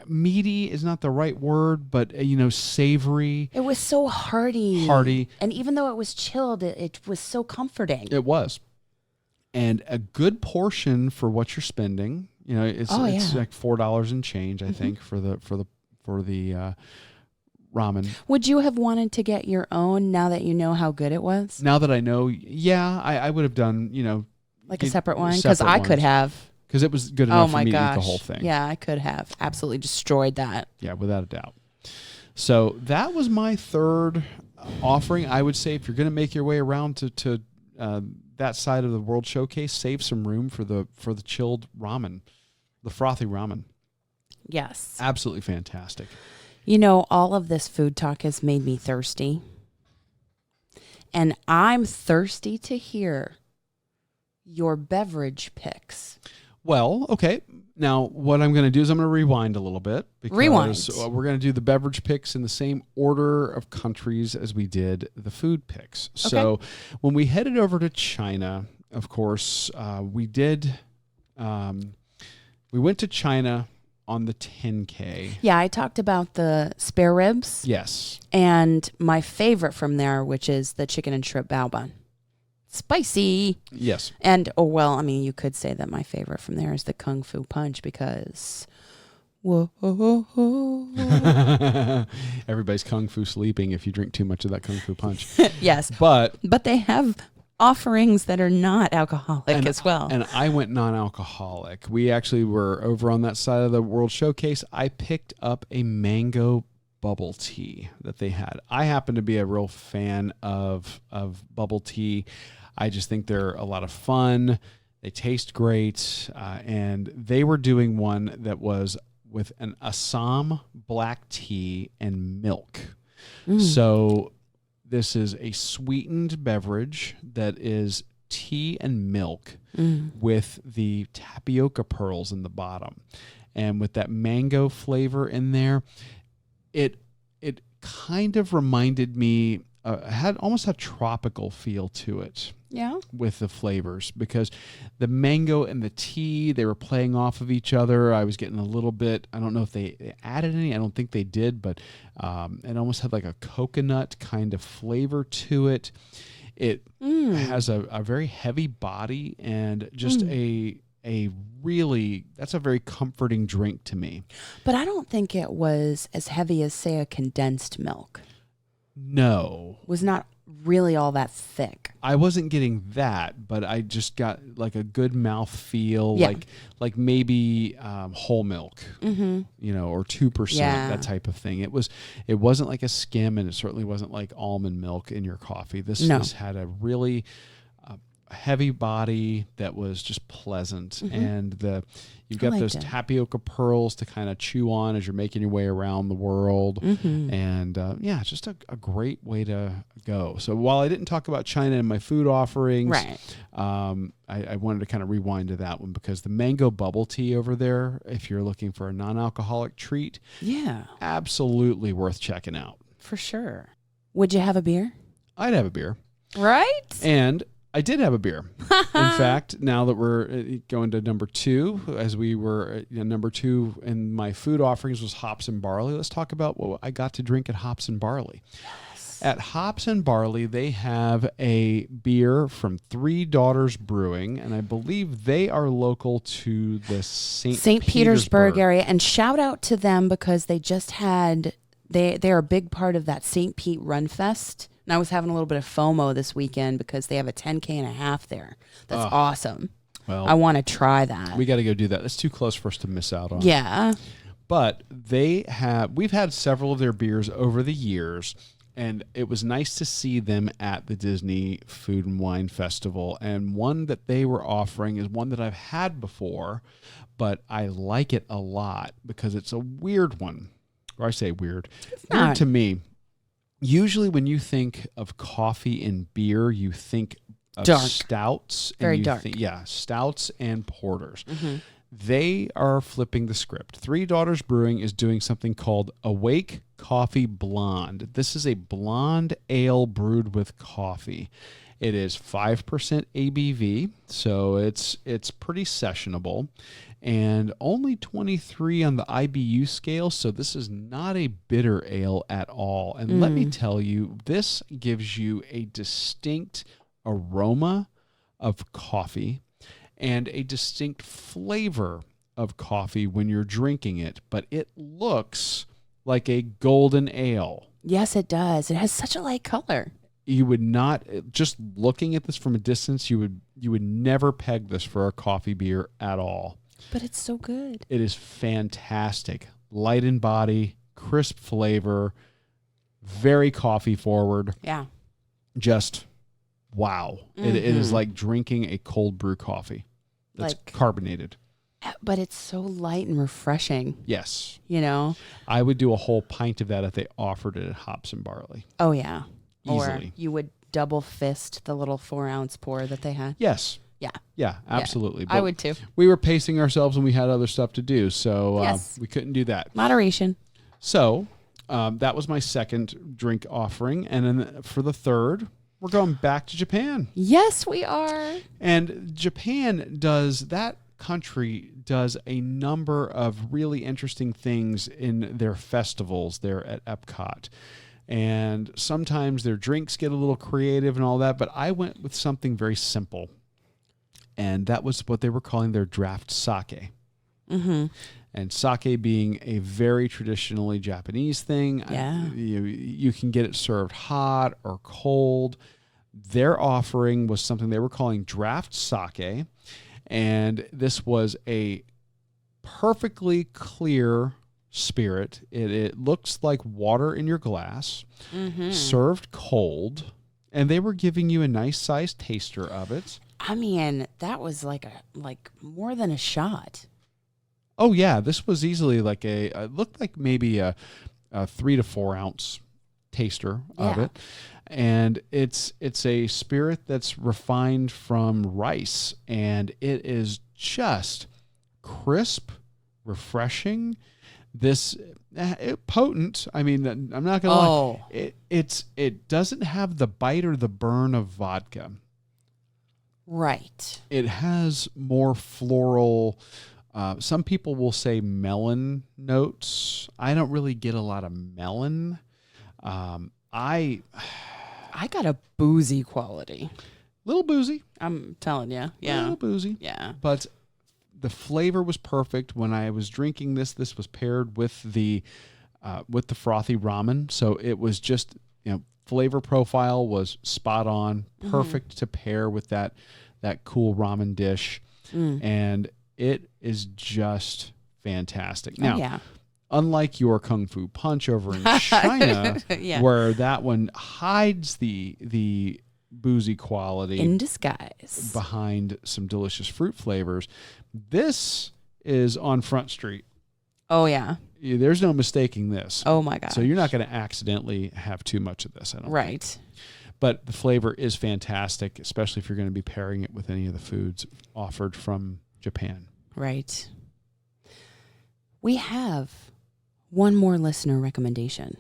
Meaty is not the right word, but savory. It was so hearty. And even though it was chilled, it was so comforting. It was. And a good portion for what you're spending. It's like $4 and change, I think, for the ramen. Would you have wanted to get your own now that you know how good it was? Now that I know, I would have done, like a separate one? Because I could have. Because it was good enough for me to eat the whole thing. Yeah, I could have absolutely destroyed that. Yeah, without a doubt. So that was my third offering. I would say if you're going to make your way around to that side of the World Showcase, save some room for the chilled ramen, the frothy ramen. Yes. Absolutely fantastic. All of this food talk has made me thirsty. And I'm thirsty to hear your beverage picks. Well, okay. Now, what I'm going to do is I'm going to rewind a little bit. Because we're going to do the beverage picks in the same order of countries as we did the food picks. Okay. So when we headed over to China, of course, we went to China on the 10K. Yeah, I talked about the spare ribs. Yes. And my favorite from there, which is the chicken and shrimp bao bun. spicy. Yes. And, oh, well, I mean, you could say that my favorite from there is the Kung Fu Punch because, whoa. Everybody's Kung Fu sleeping if you drink too much of that Kung Fu Punch. Yes. But they have offerings that are not alcoholic as well. And I went non-alcoholic. We actually were over on that side of the World Showcase. I picked up a mango bubble tea that they had. I happen to be a real fan of bubble tea. I just think they're a lot of fun. They taste great. And they were doing one that was with an Assam black tea and milk. So this is a sweetened beverage that is tea and milk with the tapioca pearls in the bottom. And with that mango flavor in there, it kind of reminded me, had almost a tropical feel to it. Yeah. With the flavors, because the mango and the tea, they were playing off of each other. I was getting a little bit, I don't know if they added any, I don't think they did, but it almost had like a coconut kind of flavor to it. It has a very heavy body and just a really, that's a very comforting drink to me. But I don't think it was as heavy as, say, a condensed milk. No. Was not really all that thick. I wasn't getting that, but I just got like a good mouth feel, like maybe whole milk, you know, or 2%, that type of thing. It wasn't like a skim, and it certainly wasn't like almond milk in your coffee. This had a really heavy body that was just pleasant, and you've got those tapioca pearls to kind of chew on as you're making your way around the world, and it's just a great way to go. So while I didn't talk about China in my food offerings, I wanted to kind of rewind to that one, because the mango bubble tea over there, if you're looking for a non-alcoholic treat, absolutely worth checking out. For sure. Would you have a beer? I'd have a beer. Right? And I did have a beer. In fact, now that we're going to number 2, as we were number 2 in my food offerings was Hops and Barley. Let's talk about what I got to drink at Hops and Barley. Yes. At Hops and Barley, they have a beer from Three Daughters Brewing, and I believe they are local to the St. Petersburg area. And shout out to them, because they just had, they're a big part of that St. Pete Run Fest. And I was having a little bit of FOMO this weekend because they have a 10K and a half there. That's awesome. Well, I want to try that. We got to go do that. It's too close for us to miss out on. Yeah. But we've had several of their beers over the years, and it was nice to see them at the Disney Food and Wine Festival. And one that they were offering is one that I've had before, but I like it a lot because it's a weird one. Or I say weird. It's weird not to me. Usually when you think of coffee and beer, you think of dark. Stouts. Very dark. Stouts and porters. They are flipping the script. Three Daughters Brewing is doing something called Awake Coffee Blonde. This is a blonde ale brewed with coffee. It is 5% ABV, so it's pretty sessionable, and only 23 on the IBU scale, so this is not a bitter ale at all. And let me tell you, this gives you a distinct aroma of coffee and a distinct flavor of coffee when you're drinking it, but it looks like a golden ale. Yes, it does. It has such a light color. You would not, just looking at this from a distance, you would never peg this for a coffee beer at all. But it's so good. It is fantastic. Light in body, crisp flavor, very coffee forward. Yeah. Just wow. It is like drinking a cold brew coffee that's carbonated. But it's so light and refreshing. Yes. You know? I would do a whole pint of that if they offered it at Hops and Barley. Oh, yeah. Easily. Or you would double fist the little 4-ounce pour that they had. Yes. Yeah. Yeah, absolutely. Yeah, I would too. We were pacing ourselves and we had other stuff to do, so we couldn't do that. Moderation. So that was my second drink offering. And then for the third, we're going back to Japan. Yes, we are. And that country does a number of really interesting things in their festivals there at Epcot. And sometimes their drinks get a little creative and all that, but I went with something very simple. And that was what they were calling their draft sake. Mm-hmm. And sake being a very traditionally Japanese thing. Yeah. You can get it served hot or cold. Their offering was something they were calling draft sake. And this was a perfectly clear spirit. It looks like water in your glass, served cold. And they were giving you a nice sized taster of it. I mean, that was like more than a shot. Oh yeah, this was easily like it looked like maybe a 3 to 4 ounce taster of it, and it's a spirit that's refined from rice, and it is just crisp, refreshing. This potent. I mean, I'm not gonna lie. It doesn't have the bite or the burn of vodka. Right. It has more floral. Some people will say melon notes. I don't really get a lot of melon. I got a boozy quality. Little boozy. I'm telling you. Yeah. Little boozy. Yeah. But the flavor was perfect. When I was drinking this was paired with the frothy ramen. So it was just, flavor profile was spot on, perfect to pair with that cool ramen dish. And it is just fantastic. Now, unlike your Kung Fu Punch over in China, where that one hides the boozy quality in disguise behind some delicious fruit flavors, this is on Front Street. Oh, yeah. There's no mistaking this. Oh, my God. So you're not going to accidentally have too much of this, I don't think. But the flavor is fantastic, especially if you're going to be pairing it with any of the foods offered from Japan. Right. We have one more listener recommendation.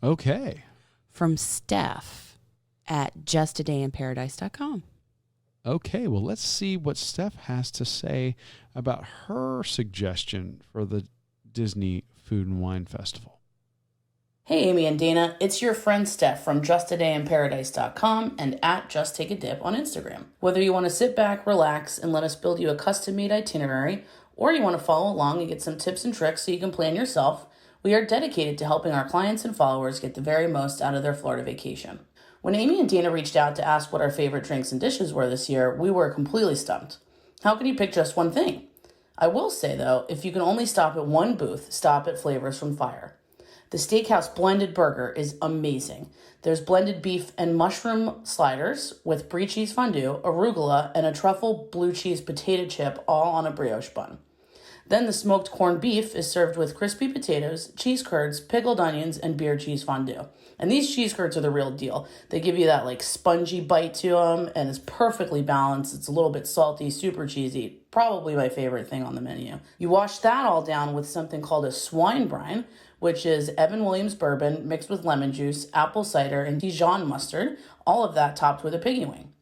Okay. From Steph at justadayinparadise.com. Okay, well, let's see what Steph has to say about her suggestion for the Disney Food and Wine Festival. Hey, Aimee and Dana, it's your friend Steph from justadayinparadise.com and at Just Take a Dip on Instagram. Whether you want to sit back, relax, and let us build you a custom-made itinerary, or you want to follow along and get some tips and tricks so you can plan yourself, we are dedicated to helping our clients and followers get the very most out of their Florida vacation. When Aimee and Dana reached out to ask what our favorite drinks and dishes were this year, we were completely stumped. How can you pick just one thing? I will say, though, if you can only stop at one booth, stop at Flavors from Fire. The Steakhouse Blended Burger is amazing. There's blended beef and mushroom sliders with brie cheese fondue, arugula, and a truffle blue cheese potato chip all on a brioche bun. Then the smoked corned beef is served with crispy potatoes, cheese curds, pickled onions, and beer cheese fondue. And these cheese curds are the real deal. They give you that spongy bite to them, and it's perfectly balanced. It's a little bit salty, super cheesy. Probably my favorite thing on the menu. You wash that all down with something called a swine brine, which is Evan Williams bourbon mixed with lemon juice, apple cider, and Dijon mustard, all of that topped with a piggy wing.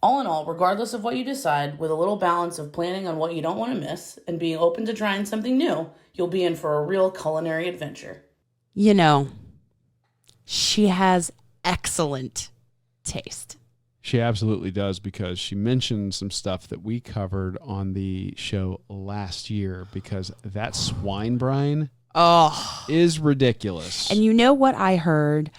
All in all, regardless of what you decide, with a little balance of planning on what you don't want to miss and being open to trying something new, you'll be in for a real culinary adventure. She has excellent taste. She absolutely does, because she mentioned some stuff that we covered on the show last year, because that swine brine is ridiculous. And you know what I heard?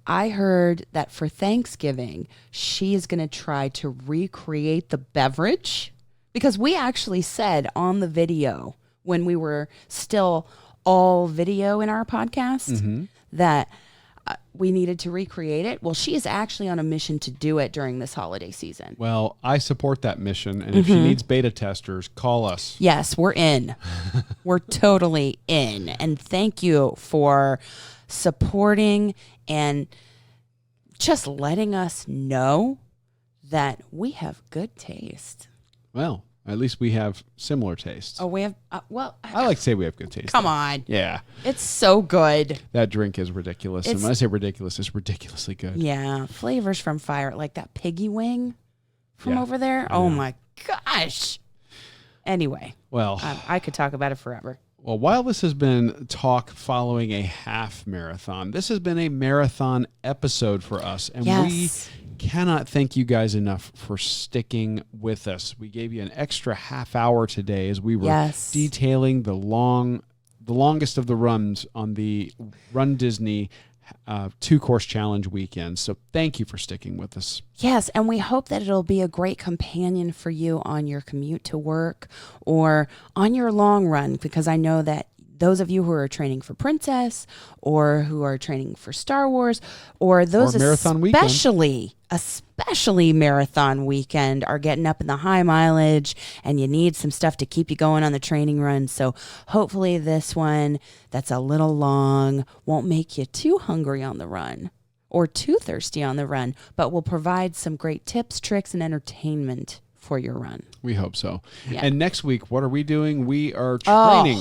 I heard that for Thanksgiving, she is going to try to recreate the beverage, because we actually said on the video when we were still all video in our podcast that we needed to recreate it. Well, she is actually on a mission to do it during this holiday season. Well, I support that mission. And if she needs beta testers, call us. Yes, we're in. We're totally in. And thank you for supporting and just letting us know that we have good taste. Well, at least we have similar tastes. Oh, we have, I like to say we have good taste. Come on. Yeah. It's so good. That drink is ridiculous. And when I say ridiculous, it's ridiculously good. Yeah. Flavors from Fire, like that piggy wing from over there. Oh my gosh. Anyway. Well, I could talk about it forever. Well, while this has been talk following a half marathon, this has been a marathon episode for us. And we cannot thank you guys enough for sticking with us. We gave you an extra half hour today as we were detailing the longest of the runs on the RunDisney 2-course challenge weekend. So thank you for sticking with us. Yes, and we hope that it'll be a great companion for you on your commute to work or on your long run, because I know that those of you who are training for Princess or who are training for Star Wars or those marathon especially marathon weekend are getting up in the high mileage and you need some stuff to keep you going on the training run. So hopefully this one that's a little long won't make you too hungry on the run or too thirsty on the run, but will provide some great tips, tricks, and entertainment for your run. We hope so. Yeah. And next week, what are we doing? We are training.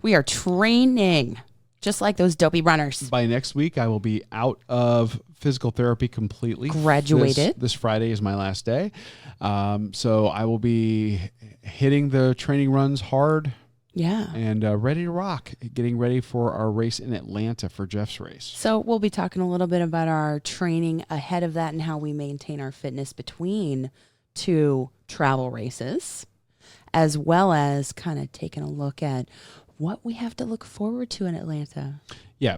We are training, just like those dopey runners. By next week, I will be out of physical therapy completely. Graduated. This Friday is my last day. So I will be hitting the training runs hard. Yeah. And ready to rock, getting ready for our race in Atlanta for Jeff's race. So we'll be talking a little bit about our training ahead of that and how we maintain our fitness between 2 travel races, as well as kind of taking a look at what we have to look forward to in Atlanta. Yeah,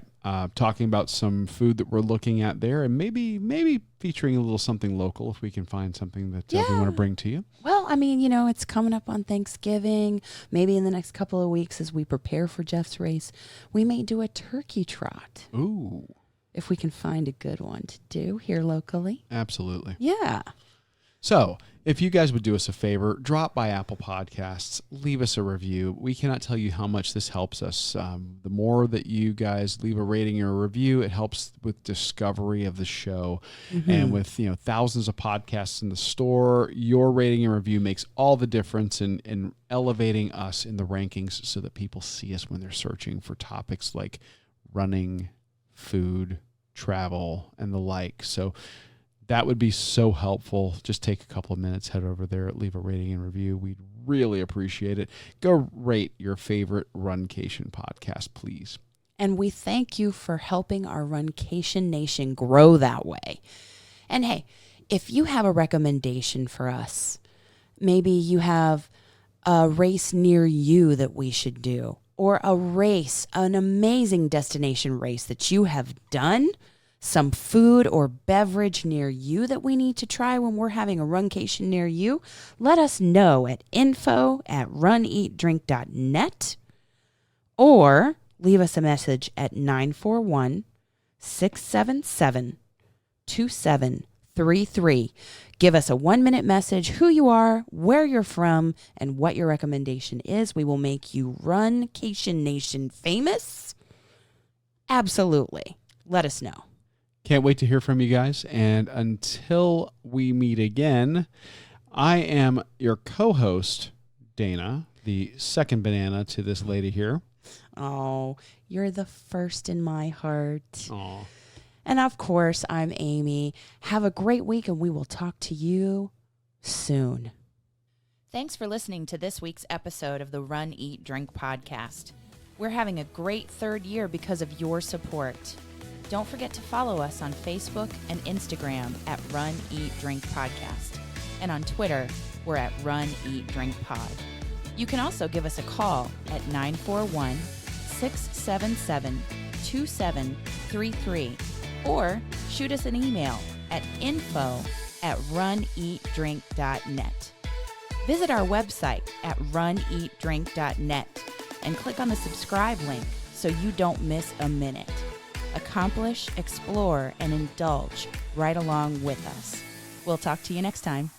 talking about some food that we're looking at there, and maybe featuring a little something local if we can find something that we want to bring to you. Well, I mean, it's coming up on Thanksgiving. Maybe in the next couple of weeks as we prepare for Jeff's race, we may do a turkey trot. Ooh. If we can find a good one to do here locally. Absolutely. Yeah. So, if you guys would do us a favor, drop by Apple Podcasts, leave us a review. We cannot tell you how much this helps us. The more that you guys leave a rating or a review, it helps with discovery of the show. Mm-hmm. And with thousands of podcasts in the store, your rating and review makes all the difference in elevating us in the rankings so that people see us when they're searching for topics like running, food, travel, and the like. So that would be so helpful. Just take a couple of minutes, head over there, leave a rating and review. We'd really appreciate it. Go rate your favorite Runcation podcast, please. And we thank you for helping our Runcation Nation grow that way. And hey, if you have a recommendation for us, maybe you have a race near you that we should do, or a race, an amazing destination race that you have done, some food or beverage near you that we need to try when we're having a runcation near you, let us know at info@runeatdrink.net or leave us a message at 941-677-2733. Give us a 1-minute message, who you are, where you're from, and what your recommendation is. We will make you Runcation Nation famous. Absolutely. Let us know. Can't wait to hear from you guys. And until we meet again, I am your co-host, Dana, the second banana to this lady here. Oh, you're the first in my heart. Aw. And of course, I'm Aimee. Have a great week, and we will talk to you soon. Thanks for listening to this week's episode of the Run, Eat, Drink podcast. We're having a great 3rd year because of your support. Don't forget to follow us on Facebook and Instagram at Run, Eat, Drink Podcast. And on Twitter, we're at Run, Eat, Drink Pod. You can also give us a call at 941-677-2733 or shoot us an email at info@runeatdrink.net. Visit our website at runeatdrink.net and click on the subscribe link so you don't miss a minute. Accomplish, explore, and indulge right along with us. We'll talk to you next time.